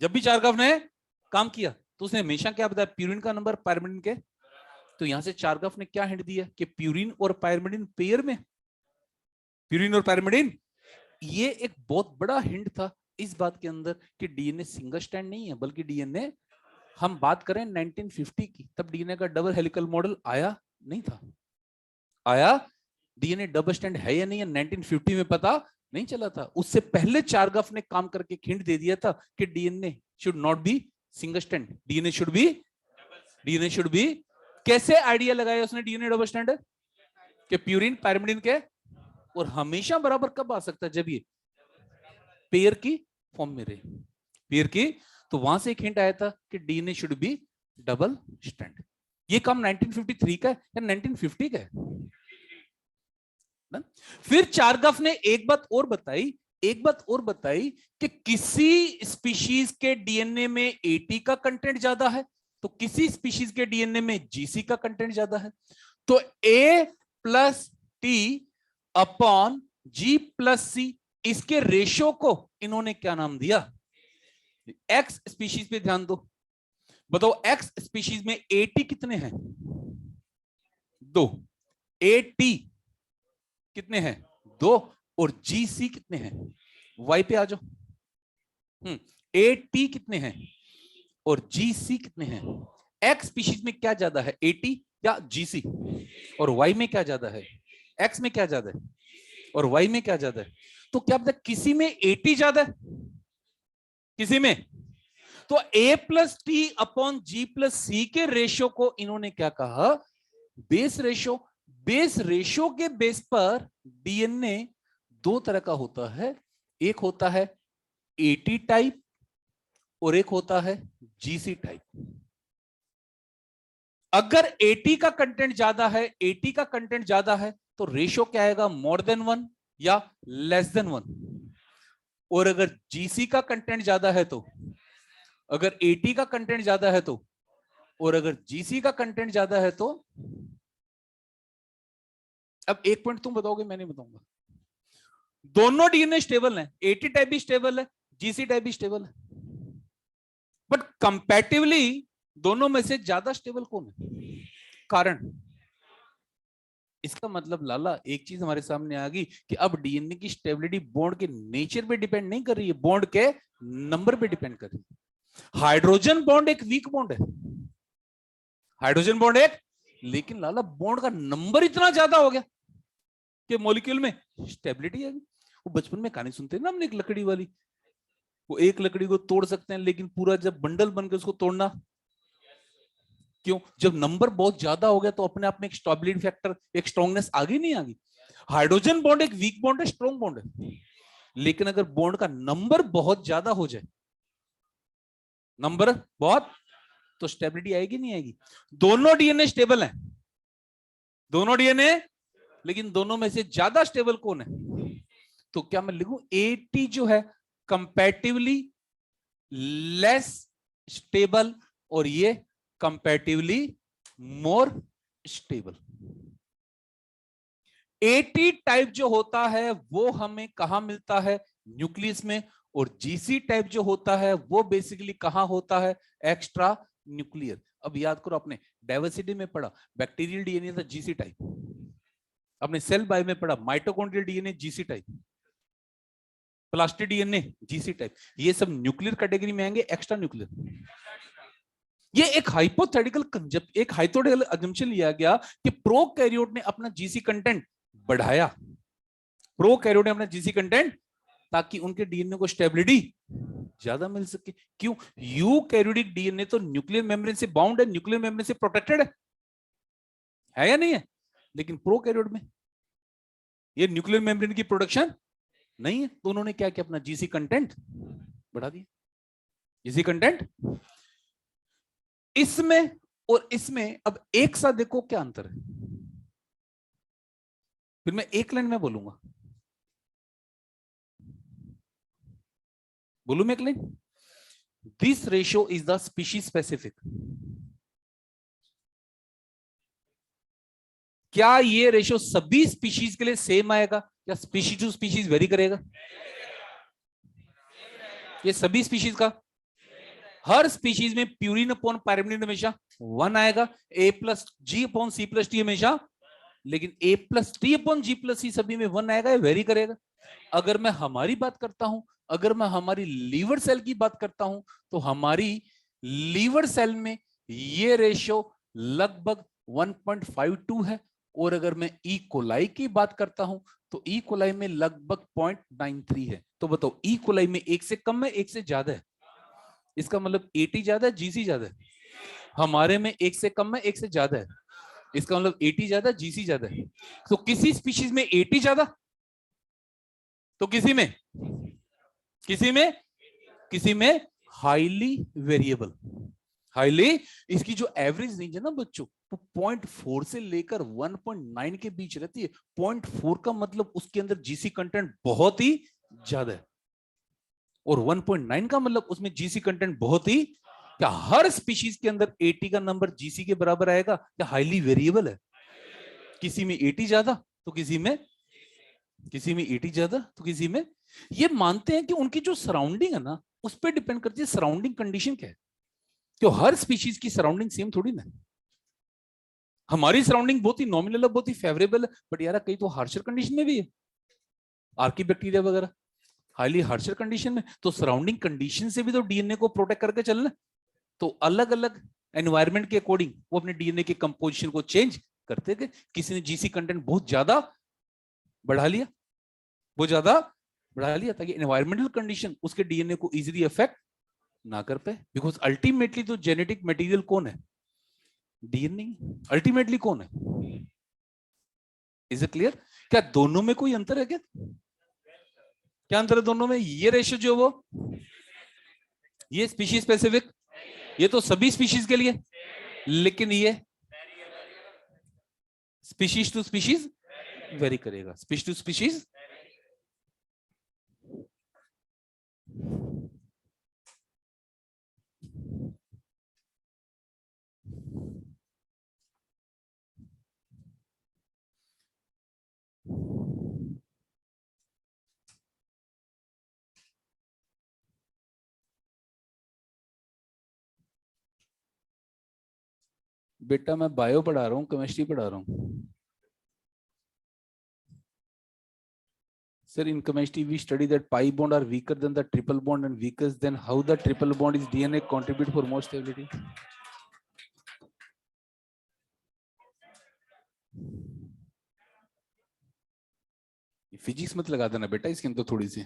A: जब भी चारगाफ ने काम किया तो उसने हमेशा क्या बताया, प्यूरिन का नंबर पायरिमिडिन के। तो यहां से चारगाफ ने क्या हिंट दिया कि प्यूरिन और पायरिमिडिन पेयर में, प्यूरिन और पायरिमिडिन, ये एक बहुत बड़ा हिंट था इस बात के अंदर कि डीएनए सिंगल स्टैंड नहीं है, बल्कि डीएनए, हम बात करें 1950 की, तब डीएनए का डबल हेलिकल मॉडल आया नहीं था। आया, डीएनए डबल स्टैंड है या नहीं है 1950 में पता नहीं चला था। उससे पहले चारगाफ ने काम करके हिंट दे दिया था कि DNA should not be single stand, DNA should be. कैसे आइडिया लगाया उसने डीएनए डबल स्टैंड कि प्यूरिन पायरिमिडिन के, और हमेशा बराबर कब आ सकता है, जब ये पेयर की फॉर्म में रहे, पेयर की। तो वहां से एक हिंट आया था कि DNA should be double stand. ये काम 1953 का है या 1950 का है ना? फिर चारगाफ ने एक बात और बताई, कि किसी स्पीशीज के डीएनए में एटी का कंटेंट ज्यादा है, तो किसी स्पीशीज के डीएनए में जीसी का कंटेंट ज्यादा है। तो ए प्लस टी अपॉन जी प्लस सी, इसके रेशो को इन्होंने क्या नाम दिया? एक्स स्पीशीज पे ध्यान दो, बताओ एक्स स्पीशीज में एटी कितने हैं? 2। एटी कितने हैं? 2। और जीसी कितने हैं? वाई पे आ जाओ। एटी कितने हैं और जीसी कितने हैं? एक्स स्पीशीज में क्या ज्यादा है, एटी या जीसी? और वाई में क्या ज्यादा है? एक्स में क्या ज्यादा है और वाई में क्या ज्यादा है? तो क्या पता किसी में एटी ज्यादा है, किसी में। तो ए प्लस टी अपॉन जी प्लस सी के रेशियो को इन्होंने क्या कहा? Base ratio. बेस रेशियो के बेस पर डीएनए दो तरह का होता है, एक होता है एटी टाइप और एक होता है जीसी टाइप। अगर एटी का कंटेंट ज्यादा है, एटी का कंटेंट ज्यादा है तो रेशियो क्या आएगा? मोर देन 1 या लेस देन 1। और अगर जीसी का कंटेंट ज्यादा है तो, अगर एटी का कंटेंट ज्यादा है तो, और अगर जीसी का कंटेंट ज्यादा है तो, अब एक पॉइंट तुम बताओगे मैं नहीं बताऊंगा, दोनों डीएनए स्टेबल हैं, एटी टाइप भी स्टेबल है, जीसी टाइप भी स्टेबल है, बट कंपैरेटिवली दोनों में से ज्यादा स्टेबल कौन है? कारण, इसका मतलब लाला एक चीज हमारे सामने आ गई कि अब डीएनए की स्टेबिलिटी बॉन्ड के नेचर पे डिपेंड नहीं कर रही है, बॉन्ड के नंबर पे डिपेंड कर रही है। हाइड्रोजन बॉन्ड एक वीक बॉन्ड है, हाइड्रोजन बॉन्ड एक, लेकिन लाला बॉन्ड का नंबर इतना ज्यादा हो गया कि मॉलिक्यूल में स्टेबिलिटी आ गई। वो बचपन में कहानी सुनते हैं ना हमने, एक लकड़ी वाली, वो एक लकड़ी को तोड़ सकते हैं लेकिन पूरा जब बंडल बन के उसको तोड़ना क्यों? जब नंबर बहुत ज्यादा हो गया तो अपने आप में एक स्टेबिलिटी फैक्टर, एक स्ट्रांगनेस आ गई नहीं आ गई? हाइड्रोजन बॉन्ड एक वीक बॉन्ड है, स्ट्रॉन्ग बॉन्ड है, लेकिन अगर बॉन्ड का नंबर बहुत ज्यादा हो जाए, नंबर बहुत, तो स्टेबिलिटी आएगी नहीं आएगी? दोनों डीएनए स्टेबल हैं, दोनों डीएनए, लेकिन दोनों में से ज्यादा स्टेबल कौन है? तो क्या मैं लिखूं एटी जो है कंपैरेटिवली लेस स्टेबल और ये comparatively more stable. Eighty type जो होता है वो हमें कहां मिलता है? न्यूक्लियस में। और जीसी टाइप जो होता है वो बेसिकली कहां होता है? Extra nuclear. अब याद करो, आपने डाइवर्सिटी में पढ़ा बैक्टीरियल डीएनए था जीसी टाइप, आपने सेल बायो में पढ़ा mitochondrial DNA GC type, plastid DNA GC type, ये सब न्यूक्लियर कैटेगरी में आएंगे, एक्स्ट्रा न्यूक्लियर। ये एक हाइपोथेटिकल कंसेप्ट, एक हाइपोथेटिकल अजम्पशन लिया गया कि प्रोकैरियोट ने अपना जीसी कंटेंट बढ़ाया, प्रोकैरियोट ने अपना जीसी कंटेंट, ताकि उनके डीएनए को स्टेबिलिटी ज्यादा मिल सके। क्यों? यूकैरियोटिक डीएनए तो न्यूक्लियर मेम्ब्रेन से बाउंड है, न्यूक्लियर मेम्ब्रेन से प्रोटेक्टेड है या नहीं है? लेकिन प्रोकैरियोट में ये न्यूक्लियर मेम्ब्रेन की प्रोडक्शन नहीं है, तो उन्होंने क्या किया, अपना जीसी कंटेंट बढ़ा दिया। जीसी कंटेंट इसमें और इसमें, अब एक साथ देखो क्या अंतर है, फिर मैं एक लाइन में बोलूंगा, बोलू मैं एक line. This ratio is the species specific. क्या ये रेशियो सभी स्पीशीज के लिए सेम आएगा या स्पीशीज टू स्पीशीज वेरी करेगा? ये सभी स्पीशीज का, हर स्पीशीज में प्यूरिन अपॉन पायरिमिडिन हमेशा 1 आएगा, ए प्लस जी अपॉन सी प्लस टी हमेशा, लेकिन ए प्लस टी अपॉन जी प्लस सी सभी में 1 आएगा, ये वेरी करेगा। अगर मैं हमारी बात करता हूं, अगर मैं हमारी लीवर सेल की बात करता हूं, तो हमारी लीवर सेल में ये रेशियो लगभग 1.52 है, और अगर मैं ई कोलाई की बात करता हूं तो ई कोलाई में लगभग 0.93 है। तो बताओ ई कोलाई में एक से कम है, एक से ज्यादा है? इसका मतलब एटी ज्यादा है, जीसी ज्यादा है? हमारे में एक से कम है, एक से ज्यादा है, इसका मतलब एटी ज्यादा, जीसी ज्यादा है। तो किसी स्पीशीज में एटी ज्यादा, तो किसी में किसी में हाईली वेरिएबल, हाईली। इसकी जो एवरेज रेंज है ना बच्चों, वो 0.4 से लेकर 1.9 के बीच रहती है। 0.4 का मतलब उसके अंदर जीसी कंटेंट बहुत ही ज्यादा है, और 1.9 का मतलब उसमें जीसी कंटेंट बहुत ही, क्या हर स्पीशीज के अंदर 80 का नंबर जीसी के बराबर आएगा, या हाईली वेरिएबल है? किसी में 80 ज्यादा तो किसी में 80 ज्यादा तो किसी में। ये मानते हैं कि उनकी जो सराउंडिंग है ना, उस पर डिपेंड करती है सराउंडिंग कंडीशन क्या है, क्यों हर स्पीशीज की सराउंडिंग सेम थोड़ी ना। हमारी सराउंडिंग बहुत ही नॉमिनल है, बहुत ही फेवरेबल है, बट यार कहीं तो हार्शर कंडीशन में भी है, आर्की बैक्टीरिया वगैरह हाईली हार्शर कंडीशन में, तो सराउंडिंग कंडीशन से भी तो डीएनए को प्रोटेक्ट करके चलना। तो अलग अलग एनवायरमेंट के अकॉर्डिंग वो अपने डीएनए के कंपोजिशन को चेंज करते गए। किसी ने जीसी कंटेंट बहुत ज्यादा बढ़ा लिया, बहुत ज्यादा बढ़ा लिया, ताकि एनवायरमेंटल कंडीशन उसके डीएनए को इजीली अफेक्ट ना कर पाए। बिकॉज अल्टीमेटली तो जेनेटिक मटेरियल कौन है? डीएनए। अल्टीमेटली कौन है? Is it clear? क्या दोनों में कोई अंतर है क्या? क्या अंतर है दोनों में? ये रेशियो जो वो, ये स्पीशीज स्पेसिफिक, ये तो सभी स्पीशीज के लिए, लेकिन ये स्पीशीज टू स्पीशीज वेरी करेगा, स्पीशीज टू स्पीशीज। बेटा मैं बायो पढ़ा रहा हूँ, केमिस्ट्री पढ़ा रहा हूँ sir. In chemistry we study that pi bond are weaker than the triple bond, and weaker than how the triple bond is DNA contribute for more stability. Physics मत लगा देना बेटा इसके अंदर थोड़ी सी।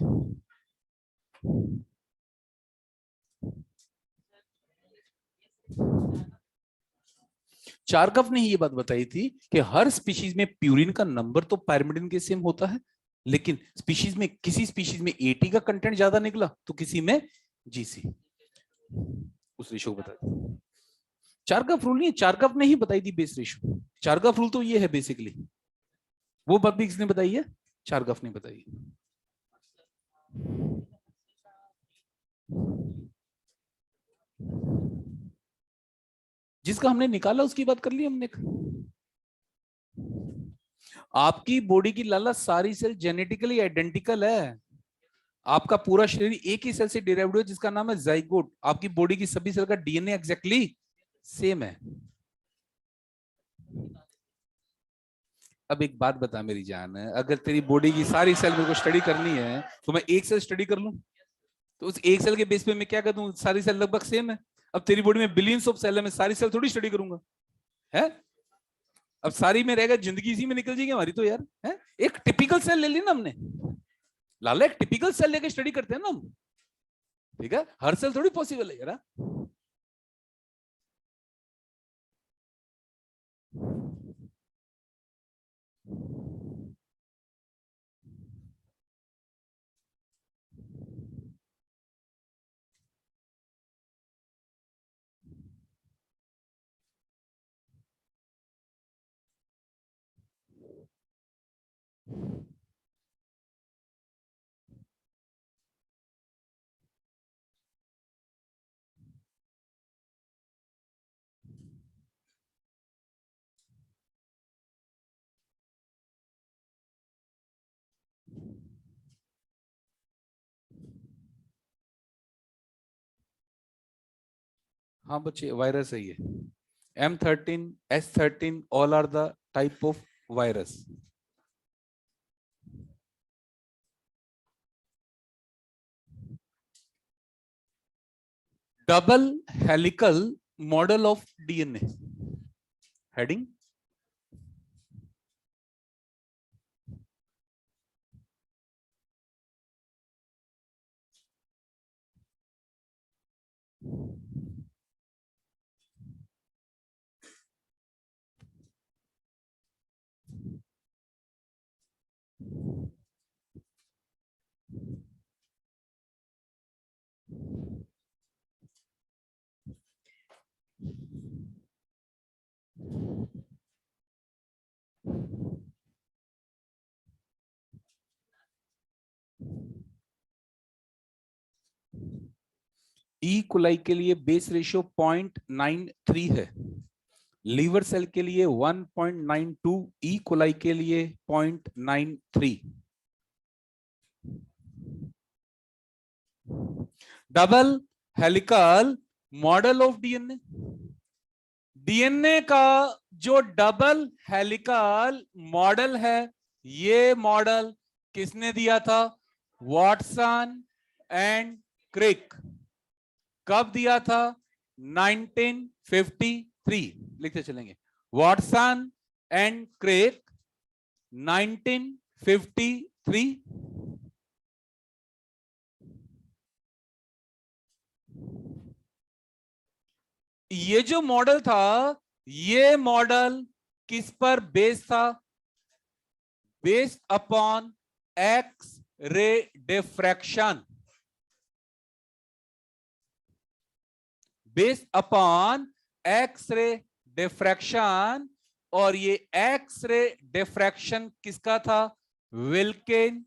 A: चारकफ ने ये बात बताई थी कि हर स्पीशीज में प्यूरिन का नंबर तो पायरिमिडिन के सेम होता है, लेकिन स्पीशीज में, किसी स्पीशीज में 80 का कंटेंट ज्यादा निकला तो किसी में जीसी। उस रेशो को बता, चारकफ रूल नहीं, चारकफ ने ही बताई थी बेस रेशो। चारकफ रूल तो ये है बेसिकली, वो बात भी किसने बताई है? चारकफ ने बताई। जिसका हमने निकाला उसकी बात कर ली हमने। आपकी बॉडी की लाला सारी सेल जेनेटिकली आइडेंटिकल है। आपका पूरा शरीर एक ही सेल से डिराइव्ड है जिसका नाम है जाइगोट। आपकी बॉडी की सभी सेल का डीएनए एग्जैक्टली सेम है। अब एक बात बता मेरी जान, अगर तेरी बॉडी की सारी सेल मेरे को स्टडी करनी है तो मैं एक सेल स्टडी कर लूं, तो उस एक सेल के बेस पे मैं क्या कर दूं, सारी सेल लगभग सेम है, अब तेरी बॉडी में बिलियंस ऑफ सेल है, मैं सारी सेल थोड़ी स्टडी करूंगा, है? अब सारी में रहेगा, जिंदगी इसी में निकल जाएगी हमारी तो यार, है? एक टिपिकल सेल ले ली ना हमने, लाला एक टिपिकल सेल लेके स्टडी करते हैं ना हम, ठीक है? हर सेल थोड़ी पॉसिबल है यार। हाँ बच्चे, वायरस है ये, M13, S13 all are the type of virus. Double helical model of DNA, heading E coli के लिए बेस रेशियो 0.93 है, लीवर सेल के लिए 1.92, ई कोलाई के लिए 0.93। Double helical model of DNA, DNA का जो डबल हेलिकल मॉडल है, ये मॉडल किसने दिया था? Watson and Crick. कब दिया था? 1953। लिखते चलेंगे, वॉटसन एंड क्रिक 1953। ये जो मॉडल था, ये मॉडल किस पर बेस्ड था? Based upon X ray diffraction, based upon X ray diffraction. और ये एक्स रे डिफ्रैक्शन किसका था? Wilkin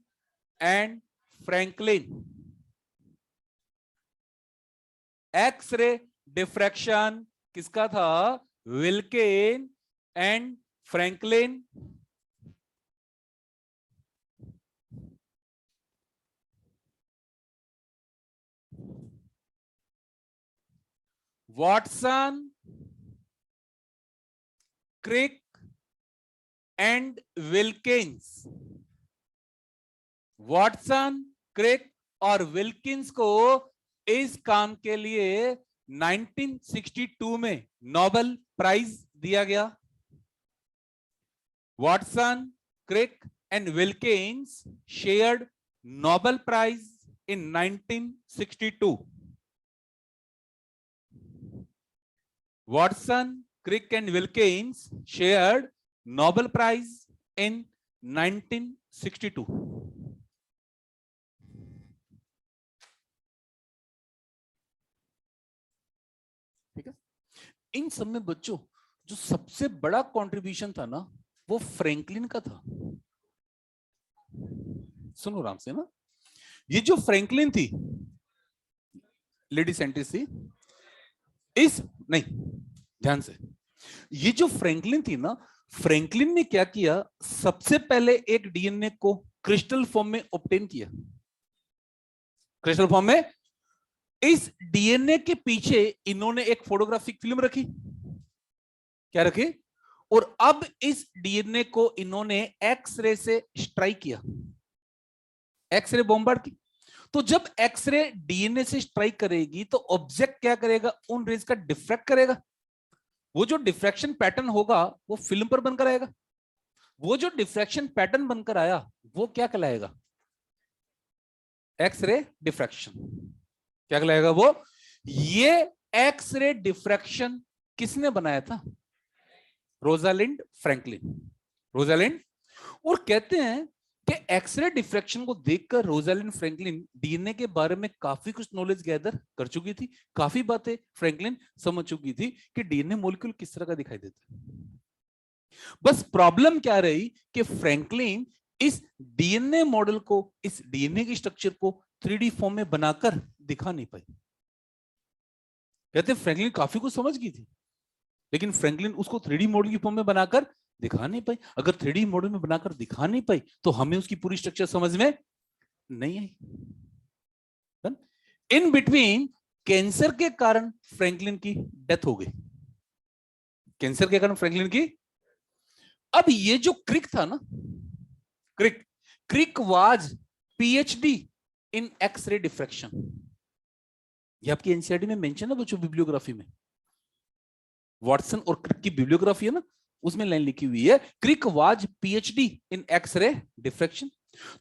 A: and Franklin. X ray diffraction किसका था? Wilkin and Franklin. Watson, Crick and Wilkins. Watson, Crick और विल्किंस को इस काम के लिए 1962 में नोबेल प्राइज दिया गया। Watson, Crick and Wilkins shared Nobel prize in 1962. Watson, Crick and Wilkins shared Nobel Prize in 1962. ठीक है? इन सब में बच्चों जो सबसे बड़ा कंट्रीब्यूशन था ना, वो फ्रैंकलिन का था। सुनो राम से ना, ये जो फ्रैंकलिन थी, लेडी साइंटिस्ट थी, इस नहीं, ध्यान से, ये जो फ्रैंकलिन थी ना, फ्रैंकलिन ने क्या किया? सबसे पहले एक डीएनए को क्रिस्टल फॉर्म में ऑब्टेन किया। क्रिस्टल फॉर्म में इस डीएनए के पीछे इन्होंने एक फोटोग्राफिक फिल्म रखी। क्या रखी? और अब इस डीएनए को इन्होंने एक्सरे से स्ट्राइक किया, एक्सरे बॉम्बार्ड की। तो जब एक्सरे डीएनए से स्ट्राइक करेगी तो ऑब्जेक्ट क्या करेगा, उन रेज का डिफ्रैक्ट करेगा। वो जो डिफ्रैक्शन पैटर्न होगा वो फिल्म पर बनकर आएगा। वो जो डिफ्रैक्शन पैटर्न बनकर आया वो क्या कहलाएगा, एक्सरे डिफ्रैक्शन। क्या कहलाएगा वो? ये एक्सरे डिफ्रैक्शन किसने बनाया था? Rosalind Franklin. रोजालिंड। और कहते हैं कि एक्सरे डिफ्रैक्शन को देखकर रोजालिंड फ्रैंकलिन डीएनए के बारे में काफी कुछ नॉलेज गैदर कर चुकी थी। काफी बातें फ्रैंकलिन समझ चुकी थी कि डीएनए मॉलिक्यूल किस तरह का दिखाई देता है। बस प्रॉब्लम क्या रही कि फ्रैंकलिन इस डीएनए मॉडल को, इस डीएनए की स्ट्रक्चर को 3D फॉर्म में बनाकर दिखा नहीं पाई। कहते हैं फ्रैंकलिन काफी कुछ समझ गई थी, लेकिन फ्रैंकलिन उसको 3D मॉडल की फॉर्म में बनाकर दिखा नहीं पाई। अगर 3D मॉडल में बनाकर दिखा नहीं पाई तो हमें उसकी पूरी स्ट्रक्चर समझ में नहीं आई। इन बिटवीन कैंसर के कारण फ्रैंकलिन की डेथ हो गई। कैंसर के कारण फ्रैंकलिन की। अब ये जो क्रिक था ना, Crick was PhD in X ray diffraction. ये आपकी एनसीईआरटी में मेंशन है बच्चों, बिब्लियोग्राफी में। वॉटसन और क्रिक की बिब्लियोग्राफी है ना, उसमें लाइन लिखी हुई है, Crick was PhD in X ray diffraction.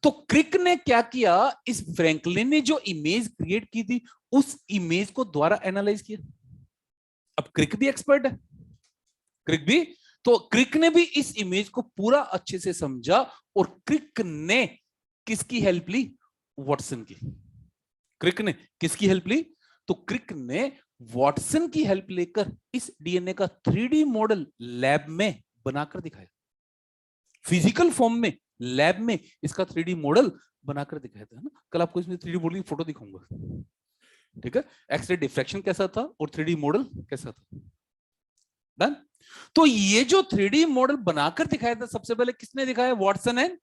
A: तो क्रिक ने क्या किया, इस फ्रैंकलिन ने जो इमेज क्रिएट की थी उस इमेज को द्वारा एनालाइज किया। अब क्रिक भी एक्सपर्ट है, क्रिक भी। तो क्रिक ने भी इस इमेज को पूरा अच्छे से समझा और क्रिक ने किसकी हेल्प ली? वॉटसन की। क्रिक ने किसकी हेल्प ली? तो क्रिक ने वॉटसन की हेल्प लेकर इस डीएनए का 3D मॉडल लैब में बनाकर दिखाया। फिजिकल फॉर्म में लैब में इसका 3D मॉडल बनाकर दिखाया था ना। कल आपको इसमें 3D मॉडल की फोटो दिखाऊंगा, ठीक है? एक्सरे डिफ्रैक्शन कैसा था और 3D मॉडल कैसा था। डन। तो ये जो 3D मॉडल बनाकर दिखाया था सबसे पहले किसने दिखाया? वॉटसन है।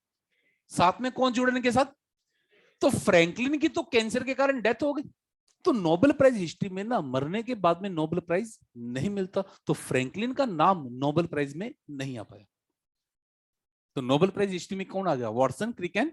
A: साथ में कौन जुड़ने के साथ? तो फ्रैंकलिन की तो कैंसर के कारण डेथ हो गई। तो नोबेल प्राइज हिस्ट्री में ना मरने के बाद में नोबेल प्राइज नहीं मिलता, तो फ्रैंकलिन का नाम नोबेल प्राइज में नहीं आ पाया। तो नोबेल प्राइज हिस्ट्री में कौन आ गया? Watson, Crick and.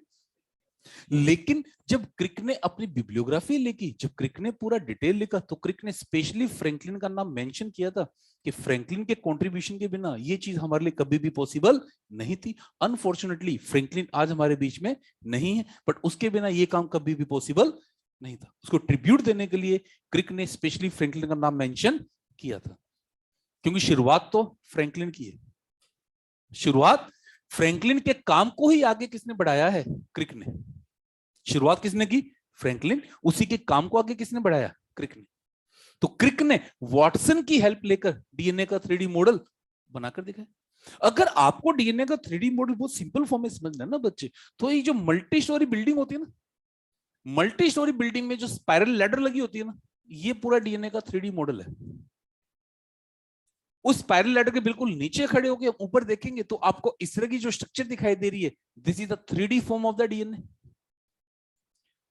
A: लेकिन जब क्रिक ने अपनी बिब्लियोग्राफी लिखी, जब क्रिक ने पूरा डिटेल लिखा, तो क्रिक ने स्पेशली फ्रैंकलिन का नाम मेंशन किया था कि फ्रैंकलिन के कंट्रीब्यूशन के बिना ये चीज हमारे लिए कभी भी पॉसिबल नहीं थी। अनफॉर्चुनेटली फ्रैंकलिन आज हमारे बीच में नहीं है, बट उसके बिना ये काम कभी भी पॉसिबल नहीं था। उसको ट्रिब्यूट देने के लिए क्रिक ने स्पेशली फ्रैंकलिन का नाम मेंशन किया था, क्योंकि शुरुआत तो फ्रैंकलिन की है। शुरुआत फ्रैंकलिन के काम को ही आगे किसने बढ़ाया है? क्रिक ने। शुरुआत किसने की? फ्रैंकलिन। उसी के काम को आगे किसने बढ़ाया? क्रिक ने। तो क्रिक ने वॉटसन की हेल्प लेकर डीएनए का 3D मॉडल बनाकर दिखाया। अगर आपको डीएनए का 3D मॉडल बहुत सिंपल फॉर्म में समझना है ना बच्चे, तो ये जो मल्टी स्टोरी बिल्डिंग होती है ना, मल्टी स्टोरी बिल्डिंग में जो स्पाइरल लैडर लगी होती है ना, ये पूरा डीएनए का 3D मॉडल है। उस स्पाइरल लैडर के बिल्कुल नीचे खड़े होकर ऊपर देखेंगे तो आपको इस तरह की जो स्ट्रक्चर दिखाई दे रही है, this is the 3D form of the DNA.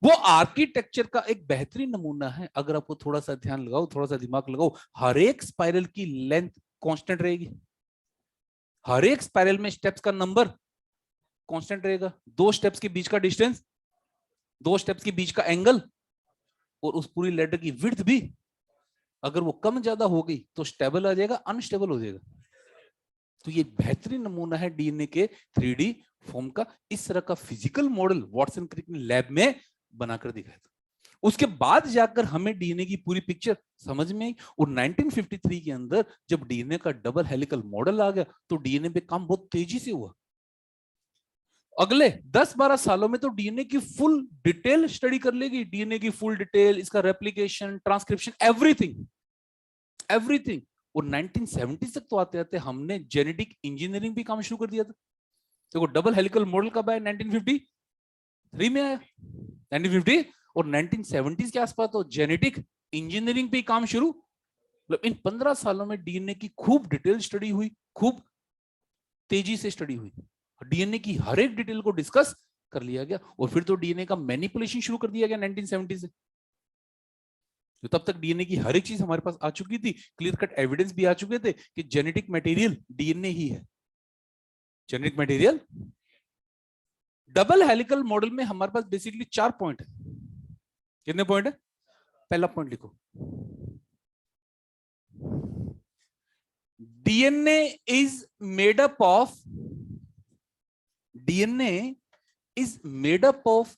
A: वो आर्किटेक्चर का एक बेहतरीन नमूना है। अगर आपको थोड़ा सा ध्यान लगाओ, थोड़ा सा दिमाग लगाओ, हर एक स्पाइरल की लेंथ कांस्टेंट रहेगी, हर एक स्पाइरल में स्टेप्स का नंबर कांस्टेंट रहेगा, दो स्टेप्स के बीच का डिस्टेंस, दो स्टेप्स के बीच का एंगल, और उस पूरी लेडर की विड्थ भी अगर वो कम ज्यादा हो गई तो स्टेबल आ जाएगा, अनस्टेबल हो जाएगा। तो ये बेहतरीन नमूना है डीएनए के 3D फॉर्म का। इस तरह का फिजिकल मॉडल वॉटसन क्रिक ने लैब में बनाकर दिखाया था। उसके बाद जाकर हमें डीएनए की पूरी पिक्चर समझ में आई, और 1953 के अंदर जब डीएनए का डबल हेलिकल मॉडल आ गया तो डीएनए पे काम बहुत तेजी से हुआ। अगले 10-12 सालों में तो डीएनए की फुल डिटेल स्टडी कर लेगी, डीएनए की फुल डिटेल, इसका रेप्लिकेशन, ट्रांसक्रिप्शन, एवरीथिंग एवरीथिंग। और 1970 तक तो आते आते हमने जेनेटिक इंजीनियरिंग भी काम शुरू कर दिया था। देखो डबल हेलिकल मॉडल कब आया? 1953 में आया, 1950 और 1970 के आसपास तो जेनेटिक इंजीनियरिंग पे काम शुरू। मतलब इन 15 सालों में डीएनए की खूब डिटेल स्टडी हुई, खूब तेजी से स्टडी हुई, डीएनए की हर एक डिटेल को डिस्कस कर लिया गया। और फिर तो डीएनए का मैनिपुलेशन शुरू कर दिया गया 1970 से। तो तब तक डीएनए की हर एक चीज हमारे पास आ चुकी थी, क्लियर कट एविडेंस भी आ चुके थे कि जेनेटिक मटेरियल डीएनए ही है, genetic material. Double helical model में हमारे पास बेसिकली 4 पॉइंट है। कितने पॉइंट है? पहला पॉइंट लिखो, DNA is made up of, DNA is made up of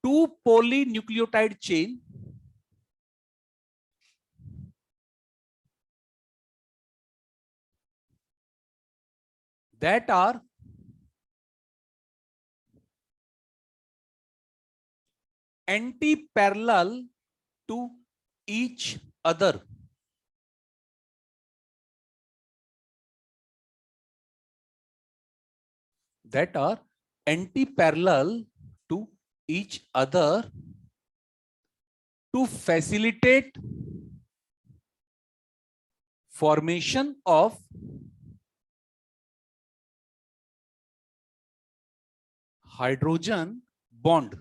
A: two polynucleotide chain that are anti-parallel to each other. That are anti-parallel to each other to facilitate formation of hydrogen bond.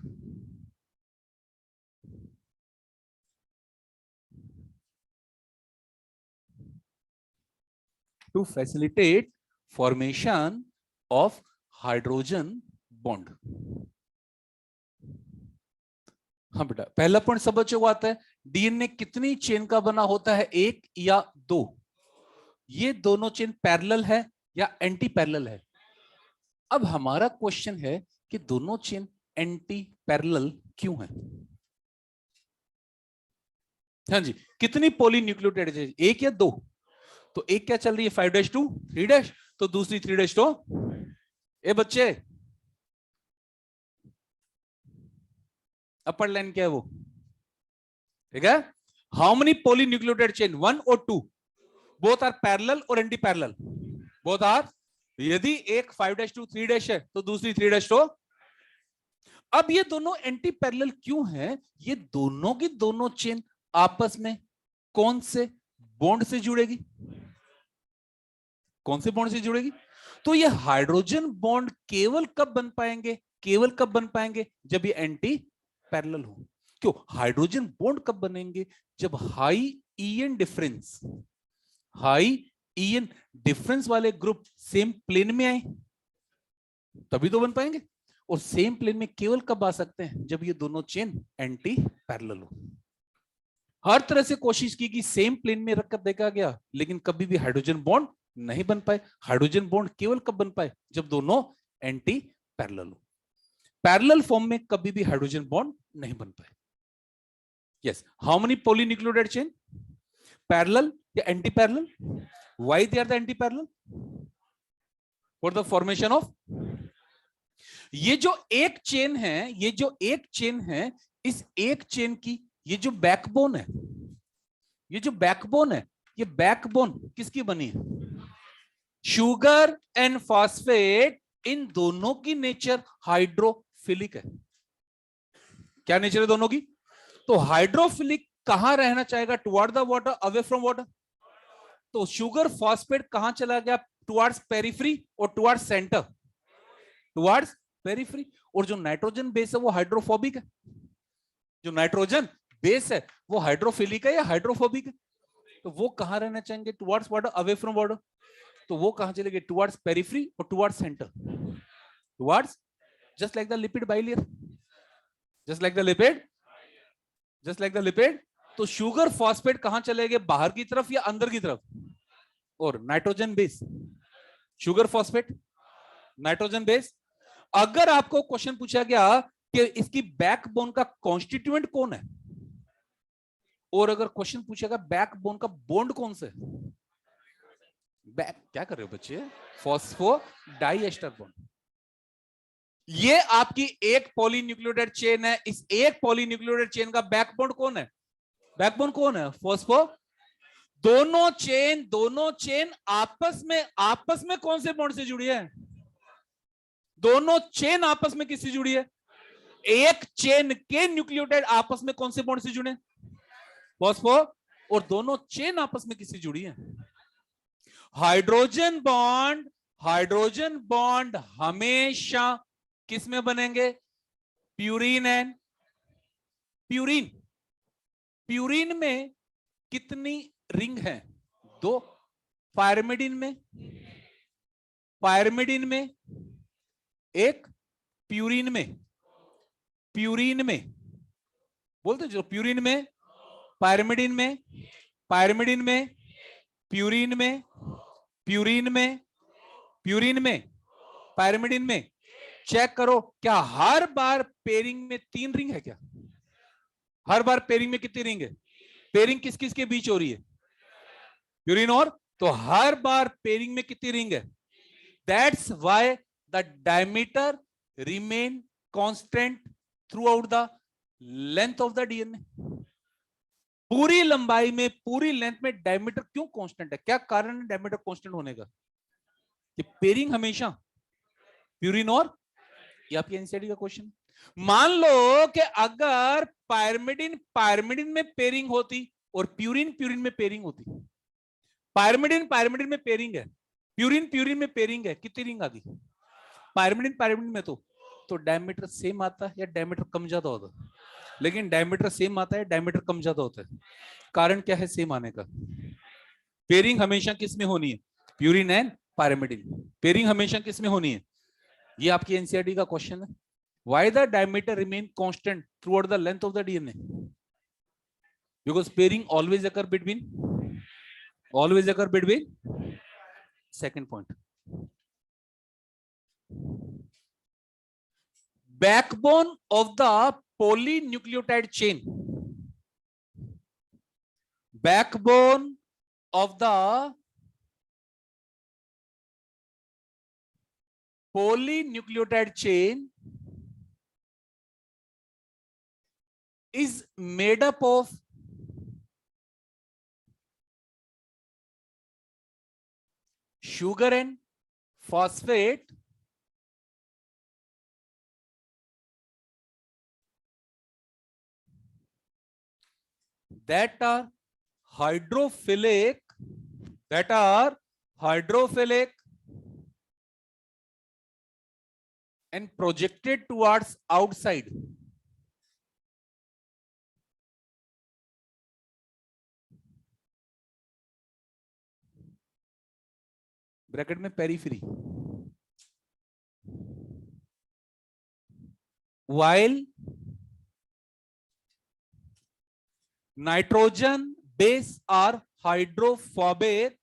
A: To facilitate formation of hydrogen bond. हाँ बेटा, पहला point सब बच्चों को आता है, DNA कितनी chain का बना होता है, एक या दो? ये दोनों चेन पैरेलल है या एंटी पैरेलल है? अब हमारा क्वेश्चन है कि दोनों चेन एंटी पैरेलल क्यों है? हाँ जी, कितनी पॉलीन्यूक्लियोटाइड है, एक या दो? तो एक क्या चल रही है 5'2", 3', तो दूसरी 3'2। ए बच्चे, अपर लाइन क्या है वो? ठीक है, हाउ मेनी पॉलीन्यूक्लियोटाइड चेन, 1 और 2? बोथ आर पैरेलल और एंटी पैरेलल? Both are. यदि एक 5'2", 3' है तो दूसरी 3'2। अब ये दोनों एंटी पैरेलल क्यों है? ये दोनों की दोनों चेन आपस में कौन से बॉन्ड से जुड़ेगी? कौन से बॉन्ड से जुड़ेगी? तो ये हाइड्रोजन बॉन्ड केवल कब बन पाएंगे, केवल कब बन पाएंगे? जब ये एंटी पैरेलल हो। क्यों? हाइड्रोजन बॉन्ड कब बनेंगे? जब high EN difference, high EN difference वाले ग्रुप सेम प्लेन में आए, तभी तो बन पाएंगे। और सेम प्लेन में केवल कब आ सकते हैं? जब ये दोनों चेन एंटी पैरेलल हो। हर तरह से कोशिश की कि सेम प्लेन में रखकर देखा गया, लेकिन कभी भी हाइड्रोजन बॉन्ड नहीं बन पाए। हाइड्रोजन बॉन्ड केवल कब बन पाए? जब दोनों एंटी पैरेलल हो। पैरेलल फॉर्म में कभी भी हाइड्रोजन बॉन्ड नहीं बन पाए। Yes, how many polynucleotide chain, parallel या anti parallel? Why they are the anti parallel? For the formation of, ये जो एक चेन है, ये जो एक चेन है, इस एक चेन की ये जो बैकबोन है, ये जो बैकबोन है, ये बैकबोन किसकी बनी है? शुगर एंड फॉस्फेट, इन दोनों की नेचर हाइड्रोफिलिक है। क्या नेचर है दोनों की? तो हाइड्रोफिलिक कहां रहना चाहेगा? Toward the water, away from water. तो शुगर फॉस्फेट कहां चला गया? टुवर्ड्स पेरिफेरी और टुवर्ड्स सेंटर, टुवर्ड्स पेरिफेरी। और जो नाइट्रोजन बेस है वो हाइड्रोफोबिक है। जो नाइट्रोजन बेस है वो हाइड्रोफिलिक है या हाइड्रोफोबिक है? तो वो कहां रहना चाहेंगे? Towards water, away from water. तो वो कहां चलेंगे? टुवर्ड्स पेरिफेरी और towards centre, towards, just like the lipid bilayer, just like the lipid, just like the lipid. तो शुगर फॉस्फेट कहां चलेंगे? बाहर की तरफ या अंदर की तरफ? और nitrogen base, sugar phosphate, nitrogen base. अगर आपको क्वेश्चन पूछा गया कि इसकी बैकबोन का कॉन्स्टिट्यूएंट कौन है, और अगर क्वेश्चन पूछेगा बैकबोन का बॉन्ड कौन सा है, बैक, क्या कर रहे हो बच्चे? Phosphodiester bond. ये आपकी एक पॉलीन्यूक्लियोटाइड चेन है, इस एक पॉलीन्यूक्लियोटाइड चेन का बैकबोन कौन है? बैकबोन कौन है? फॉस्फो। दोनों चेन आपस में कौन से बॉन्ड से जुड़ी है? दोनों चेन आपस में किससे जुड़ी है? एक चेन के न्यूक्लियोटाइड आपस में कौन से बॉन्ड से जुड़े? फॉस्फो। और दोनों चेन आपस में किससे जुड़ी है? Hydrogen bond. हाइड्रोजन बॉन्ड हमेशा किस में बनेंगे? Purine and purine. प्यूरीन में कितनी रिंग है? 2। पायरिमिडिन में, पायरिमिडिन में 1, प्यूरीन में प्यूरिन में, बोलते चलो, प्यूरिन में, पायरिमिडिन में, पायरिमिडिन में, प्यूरिन में, प्यूरिन में, प्यूरिन में, पायरिमिडिन में। चेक करो क्या हर बार पेयरिंग में 3 रिंग है क्या? हर बार पेयरिंग में कितनी रिंग है? पेयरिंग किस किस के बीच हो रही है? प्यूरिन और, तो हर बार पेयरिंग में कितनी रिंग है? That's why the diameter remain constant through out the length of the DNA. पूरी लंबाई में, पूरी लेंथ में डायमीटर क्यों कांस्टेंट है? क्या कारण है डायमीटर कांस्टेंट होने का? कि पेयरिंग हमेशा प्यूरिन और, ये आपकी एनसीईआरटी का क्वेश्चन। मान लो कि अगर पायरिमिडिन पायरिमिडिन में पेयरिंग होती और प्यूरिन प्यूरिन में पेयरिंग होती, पायरिमिडिन पायरिमिडिन में पेयरिंग है, प्यूरिन प्यूरिन में पेयरिंग है, कितनी रिंग आती? पायरिमिडिन पायरिमिडिन में तो डायमीटर सेम आता है या डायमीटर कम ज्यादा होता है? लेकिन डायमीटर सेम आता है, डायमीटर कम ज्यादा होता है। कारण क्या है सेम आने का? पेयरिंग हमेशा किस में होनी है? Purine and pyrimidine. पेयरिंग हमेशा किस में होनी है? ये आपकी एनसीईआरटी का क्वेश्चन है। Why the diameter remain constant through out the length of the DNA? Because pairing always occur between, always occur between. Second point, backbone of the polynucleotide chain, backbone of the polynucleotide chain is made up of sugar and phosphate that are hydrophilic, that are hydrophilic and projected towards outside. Bracket में periphery, while nitrogen base are hydrophobic,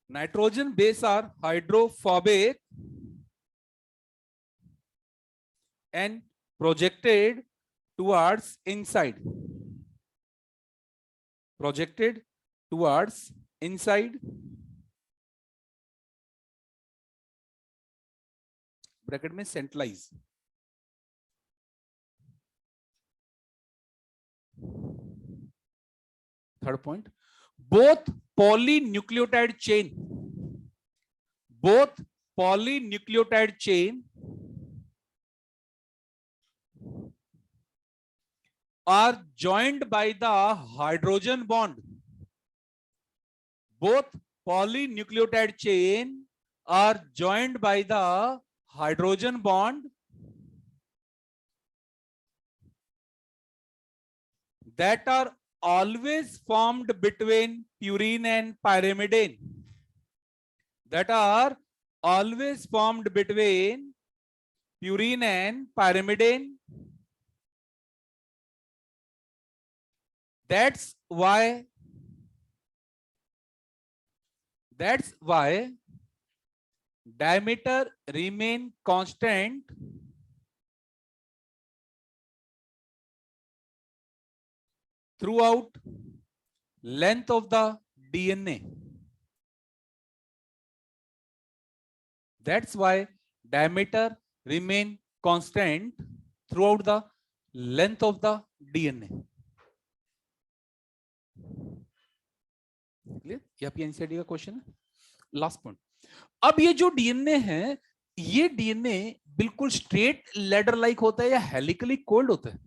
A: nitrogen base are hydrophobic and projected towards inside, projected towards inside. Bracket में centralise. Third point, both polynucleotide chain, both polynucleotide chain are joined by the hydrogen bond, both polynucleotide chain are joined by the hydrogen bond that are always formed between purine and pyrimidine, that are always formed between purine and pyrimidine. That's why diameter remain constant throughout length of the DNA. That's why diameter remain constant throughout the length of the DNA. Clear? ये आपकी NCERT का question है। Last point, अब ये जो DNA है, ये DNA बिल्कुल स्ट्रेट लैडर लाइक होता है या हेलिकली कोल्ड होता है?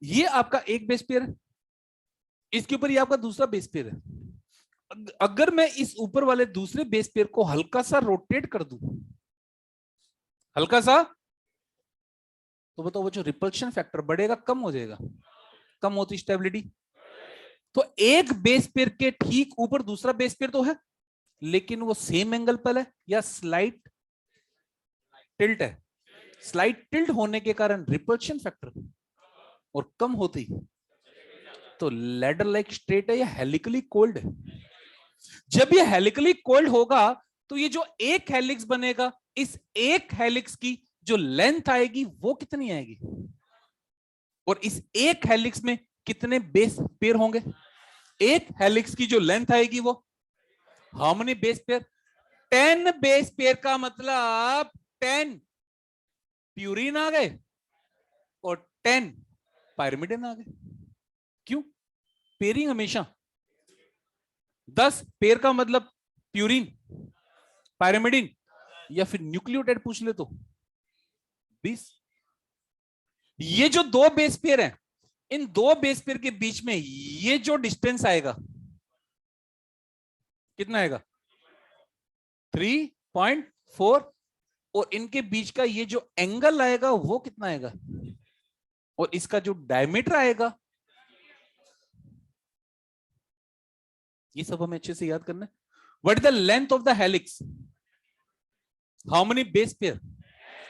A: ये आपका एक बेस पेयर है, इसके ऊपर ये आपका दूसरा बेस पेयर है। अगर मैं इस ऊपर वाले दूसरे बेस पेयर को हल्का सा रोटेट कर दूं, हल्का सा, तो बताओ वो जो रिपल्शन फैक्टर बढ़ेगा कम हो जाएगा? कम होती स्टेबिलिटी। तो एक बेस पेयर के ठीक ऊपर दूसरा बेस पेयर तो है, लेकिन वो सेम एंगल पर है या स्लाइट टिल्ट है? स्लाइट टिल्ट होने के कारण रिपल्शन फैक्टर और कम होती, तो लैडर लाइक स्ट्रेट है या हेलिकली कोल्ड है? जब ये हेलिकली कोल्ड होगा तो ये जो एक हेलिक्स बनेगा, इस एक हेलिक्स की जो लेंथ आएगी वो कितनी आएगी, और इस एक हेलिक्स में कितने बेस पेयर होंगे? एक हेलिक्स की जो लेंथ आएगी वो how many base pair? 10 base pair का मतलब 10 प्यूरिन आ गए और 10 पायरिमिडिन आ गए। क्यों? पेयरिंग हमेशा 10 पेयर का मतलब प्यूरिन, पायरिमिडिन, या फिर न्यूक्लियोटाइड पूछ ले तो 20। ये जो दो बेस पेयर है, इन दो बेस पेयर के बीच में ये जो डिस्टेंस आएगा कितना आएगा? 3.4, और इनके बीच का ये जो एंगल आएगा वो कितना आएगा, और इसका जो डायमीटर आएगा, ये सब हमें अच्छे से याद करना है। What is the length of the helix? How many base pair,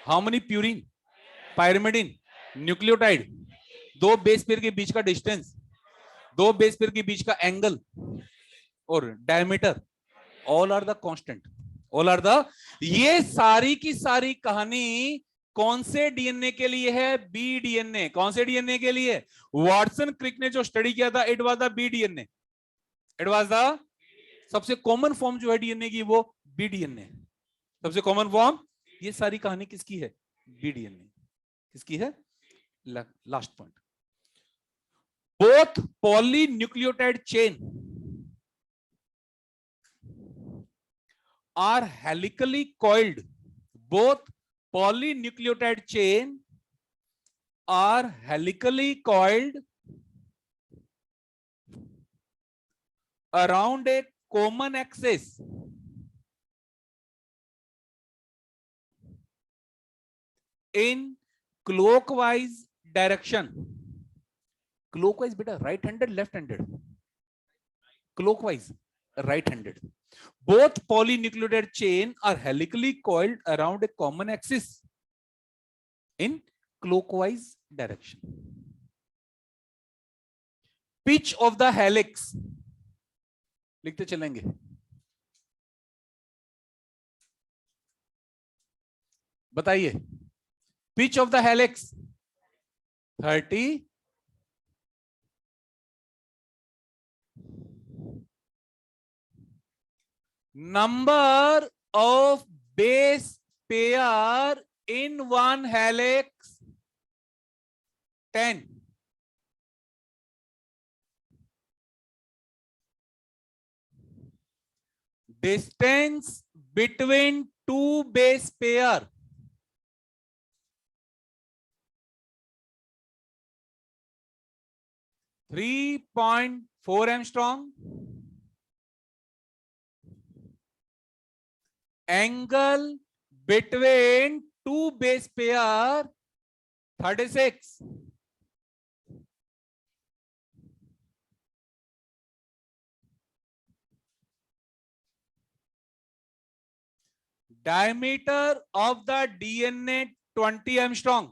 A: how many purine, pyrimidine, nucleotide, दो बेस पेयर के बीच का डिस्टेंस, दो बेस पेयर के बीच का एंगल और diameter, all are the constant, all are the. ये सारी की सारी कहानी कौन से डीएनए के लिए है? B DNA. कौन से डीएनए के लिए? वाटसन क्रिक ने जो स्टडी किया था, it was the B DNA, it was the सबसे कॉमन फॉर्म जो है डीएनए की वो बी डीएनए, सबसे कॉमन फॉर्म। ये सारी कहानी किसकी है? B DNA. किसकी है? Last point, both polynucleotide chain are helically coiled. Both polynucleotide chain are helically coiled around a common axis in clockwise direction. Clockwise beta right handed, left handed? Clockwise right handed. Both polynucleotide chain are helically coiled around a common axis in clockwise direction. Pitch of the helix लिखते चलेंगे। बताइए, pitch of the helix 30, number of base pair in one helix 10, distance between two base pair 3.4 angstrom, angle between two base pair 36, diameter of the DNA 20 angstrom।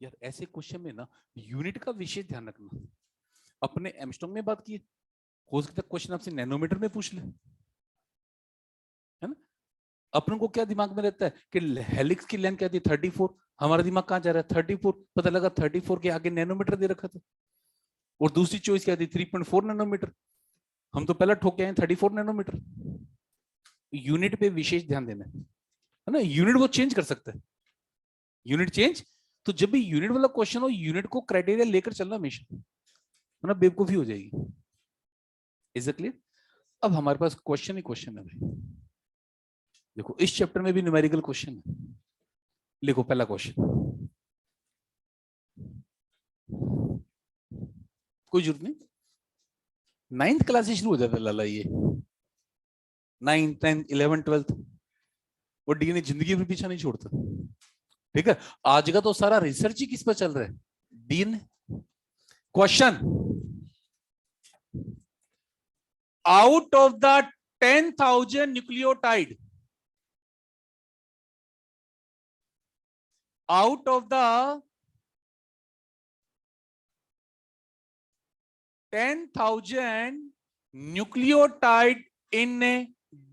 A: यार ऐसे question में ना unit का विशेष ध्यान रखना। अपने एमस्ट्रॉन्ग में बात की, हो सकता है क्वेश्चन आपसे नैनोमीटर में पूछ ले, है ना? अपन को क्या दिमाग में रहता है कि हेलिक्स की लेंथ क्या थी 34, हमारा दिमाग कहां जा रहा है 34, पता लगा 34 के आगे नैनोमीटर दे रखा था, और दूसरी चॉइस क्या थी 3.4 नैनोमीटर, हम तो पहला ठोक के आए 34 नैनोमीटर। यूनिट पे विशेष ध्यान देना है ना, यूनिट वो चेंज कर सकता है, यूनिट चेंज। तो जब भी यूनिट वाला क्वेश्चन हो, यूनिट को क्राइटेरिया लेकर चलना हमेशा, है ना, बेवकूफी हो जाएगी। Is it clear? अब हमारे पास क्वेश्चन ही क्वेश्चन है भाई। देखो इस चैप्टर में भी न्यूमेरिकल क्वेश्चन है। लिखो पहला क्वेश्चन, कोई जरूरत नहीं, 9th क्लास से शुरू हो जाता लाला ये, 9th 10th 11th 12th, वो डीएनए जिंदगी में पीछा नहीं छोड़ता। ठीक है, आज का तो सारा रिसर्च ही किस पर चल रहा है, DNA. Question, out of the 10,000 nucleotide, out of the 10,000 nucleotide in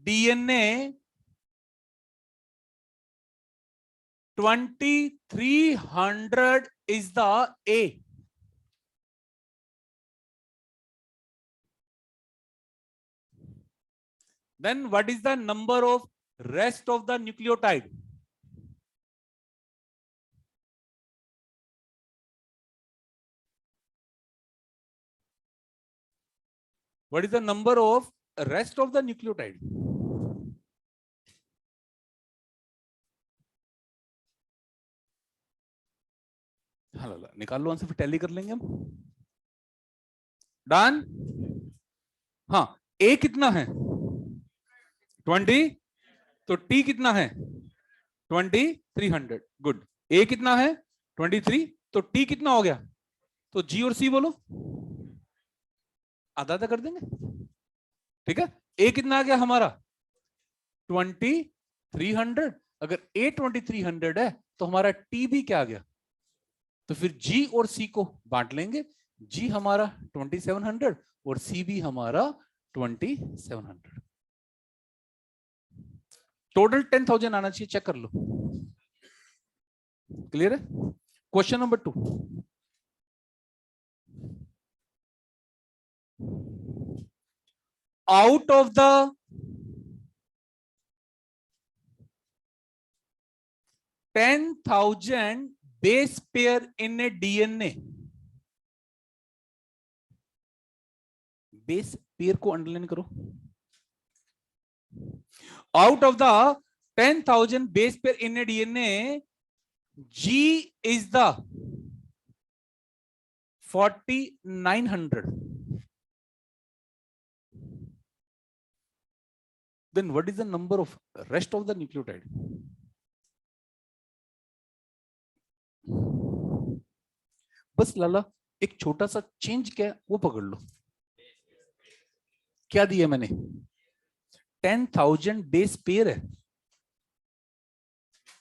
A: DNA, 2300 is the A. Then what is the number of rest of the nucleotide? What is the number of rest of the nucleotide? निकाल लो answer, फिर tally कर लेंगे हम। Done. हाँ, ए कितना है 20, तो T कितना है 2300। गुड। ए कितना है 23, तो टी कितना हो गया, तो जी और सी बोलो, आधा आधा कर देंगे। ठीक है, ए कितना आ गया हमारा 2300, अगर ए 2300 है तो हमारा टी भी क्या आ गया, तो फिर जी और सी को बांट लेंगे, जी हमारा 2700 और सी भी हमारा 2700। टोटल 10,000 आना चाहिए, चेक कर लो। क्लियर है? Question number 2, out of the 10,000 base pair in A DNA, base pair को अंडरलाइन करो, out of the 10,000 base pair in A DNA, G is the 4900. Then what is the number of rest of the nucleotide? बस लाला एक छोटा सा change क्या है वो पकड़ लो। क्या दिया मैंने, 10,000 बेस पेयर है,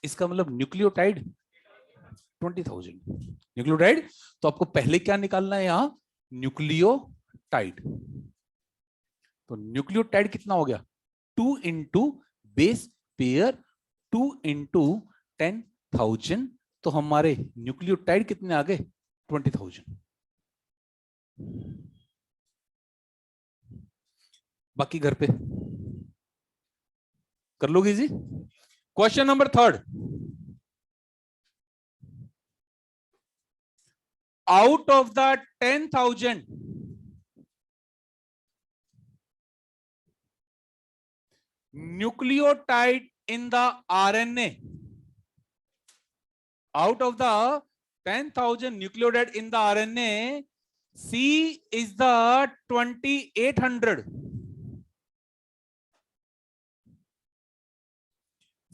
A: इसका मतलब न्यूक्लियोटाइड 20,000 न्यूक्लियोटाइड, तो आपको पहले क्या निकालना है यहां, न्यूक्लियोटाइड। तो न्यूक्लियोटाइड कितना हो गया 2 इंटू बेस पेयर 2 इंटू 10,000, तो हमारे न्यूक्लियोटाइड कितने आ गए 20,000। बाकी घर पे कर लोगे जी। Question number 3, out of the 10,000 nucleotide in the RNA, out of the 10,000 nucleotide in the RNA, C is the 2800,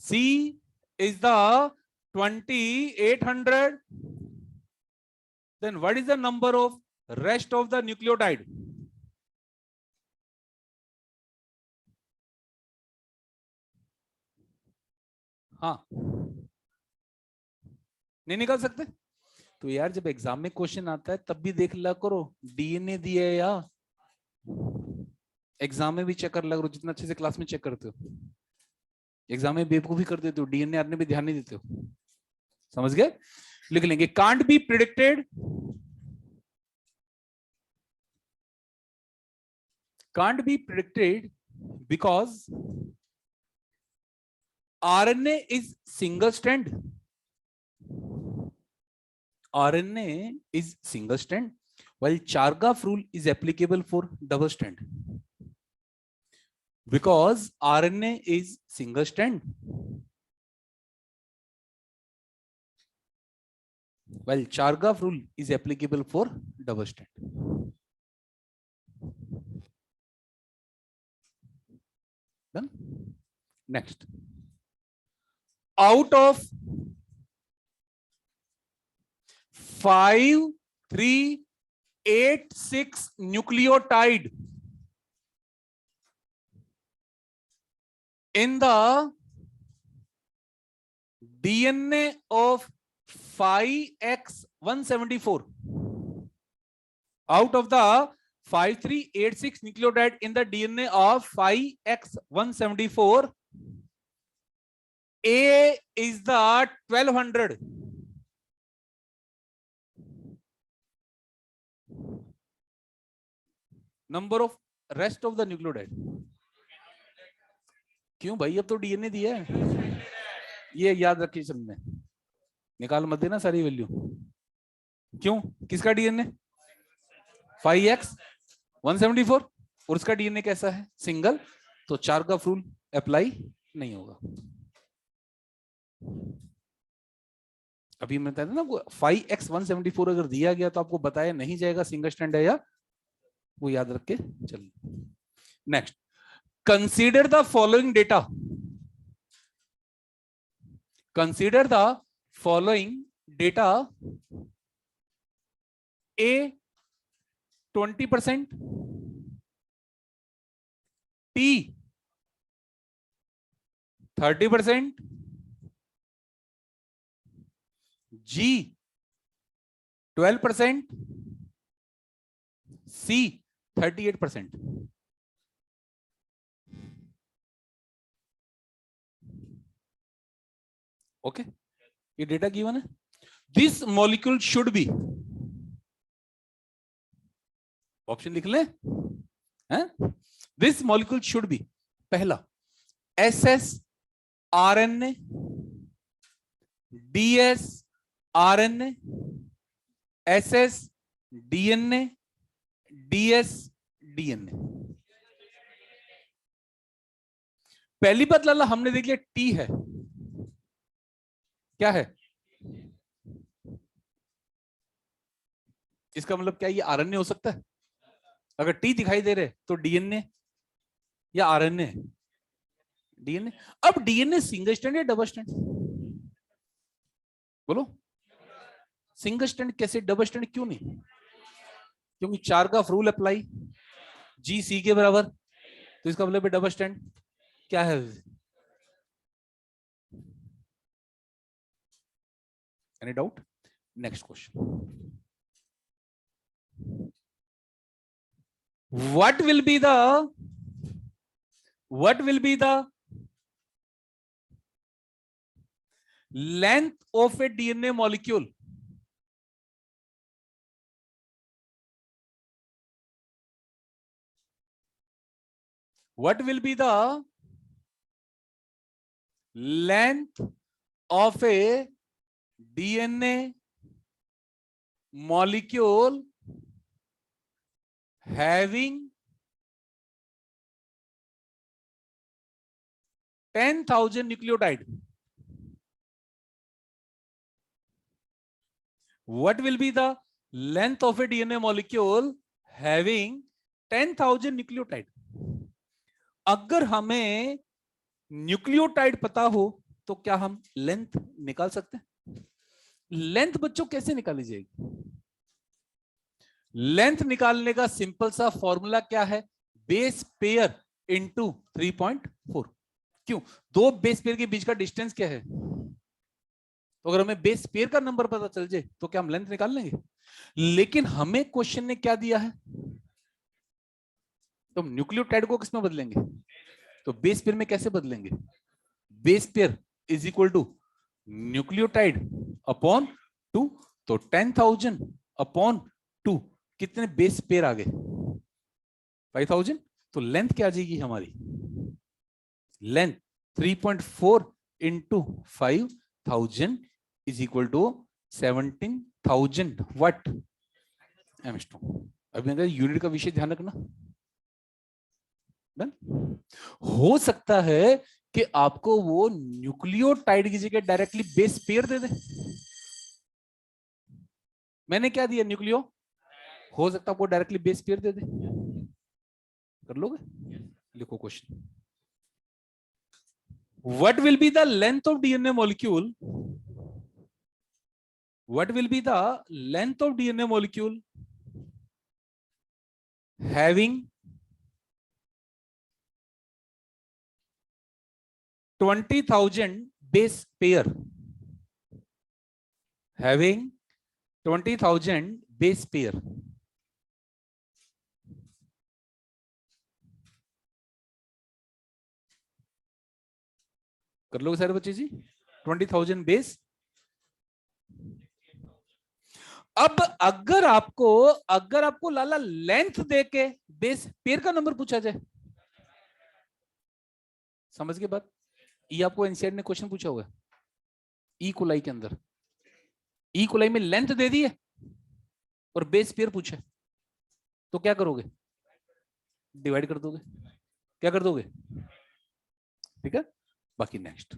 A: C is the 2800. Then what is the number of rest of the nucleotide? हाँ, नहीं निकाल सकते? तो यार जब exam में question आता है तब भी देख लिया करो, डीएनए दिया है या एग्जाम में भी चेक कर लिया करो, जितना अच्छे से क्लास में चेक करते हो, एग्जाम में बेवकूफी कर देते हो, डीएनए आने भी ध्यान नहीं देते हो। समझ गए? लिख लेंगे, can't be predicted, can't be predicted because RNA is single strand. RNA is single strand, while Chargaff rule is applicable for double strand. Because RNA is single strand, while Chargaff rule is applicable for double strand. Done. Next, out of 5386 nucleotide, in the DNA of 5x174, out of the 5386 nucleotide in the DNA of 5x174, A is the 1200. Number of rest of the nucleotide. क्यों भाई, अब तो DNA दिया है, ये याद रखिए सबने, निकाल मत देना सारी वैल्यू। क्यों, किसका डीएनए 5x174 और उसका डीएनए कैसा है सिंगल, तो चारगाफ रूल अप्लाई नहीं होगा। अभी मैं बताया था ना, 5x174 अगर दिया गया तो आपको बताया नहीं जाएगा सिंगल स्टैंड है या, वो याद रख के चलिए। Next, consider the following data, consider the following data, A 20%, T 30%, G 12%, C 38%. Okay, ये डेटा गिवन है। This molecule should be, option लिख लें, दिस मॉलिक्यूल शुड बी, पहला SS RNA, DS RNA, SS DNA, DS DNA। पहली बात लाला हमने देख लिया T है, क्या है, इसका मतलब क्या ये आरएनए हो सकता है? अगर टी दिखाई दे रहे तो डीएनए या आरएनए, डीएनए। अब डीएनए सिंगल स्टैंड या डबल स्टैंड, बोलो सिंगल स्टैंड कैसे, डबल स्टैंड क्यों नहीं? क्योंकि चारगाफ रूल अप्लाई, जी सी के बराबर, तो इसका मतलब डबल स्टैंड क्या है? Any doubt? Next question, what will be the length of a DNA molecule? What will be the length of a DNA molecule having 10,000 nucleotide? What will be the length of a DNA molecule having 10,000 nucleotide? अगर हमें nucleotide पता हो तो क्या हम length निकाल सकते हैं? लेंथ बच्चों कैसे निकाली जाएगी? लेंथ निकालने का सिंपल सा फॉर्मूला क्या है, बेस पेयर इंटू 3.4। क्यों, दो बेस पेयर के बीच का डिस्टेंस क्या है, तो अगर हमें बेस पेयर का नंबर पता चल जाए तो क्या हम लेंथ निकाल लेंगे? लेकिन हमें क्वेश्चन ने क्या दिया है, तो न्यूक्लियोटाइड को किसमें बदलेंगे, तो बेस पेयर में कैसे बदलेंगे? Base pair is equal to nucleotide upon 2, तो 10,000 अपॉन 2, कितने बेस पेयर आ गए? 5,000। तो लेंथ क्या आ जाएगी हमारी, length 3.4 into 5,000 is equal to 17,000 वाट एमस्ट्रॉन्ग। अभी यूनिट का विषय ध्यान रखना। हो सकता है कि आपको वो न्यूक्लियोटाइड की जगह डायरेक्टली बेस पेयर दे दे। मैंने क्या दिया, न्यूक्लियो, हो सकता है आपको डायरेक्टली बेस पेयर दे दे। कर लोगे? लिखो question, what will be the length of DNA molecule, what will be the length of DNA molecule having 20,000 base pair having 20,000 base pair. कर लोगे सारे बच्चे जी? 20,000 बेस। अब अगर आपको लाला लेंथ देके बेस पेयर का नंबर पूछा जाए, समझ के बात? ये आपको एनसीईआरटी ने क्वेश्चन पूछा होगा इक्वलाई के अंदर, इक्वलाई में लेंथ दे दी है और बेस पेयर पूछा है, तो क्या करोगे? डिवाइड कर दोगे। क्या कर दोगे? ठीक है, बाकी नेक्स्ट।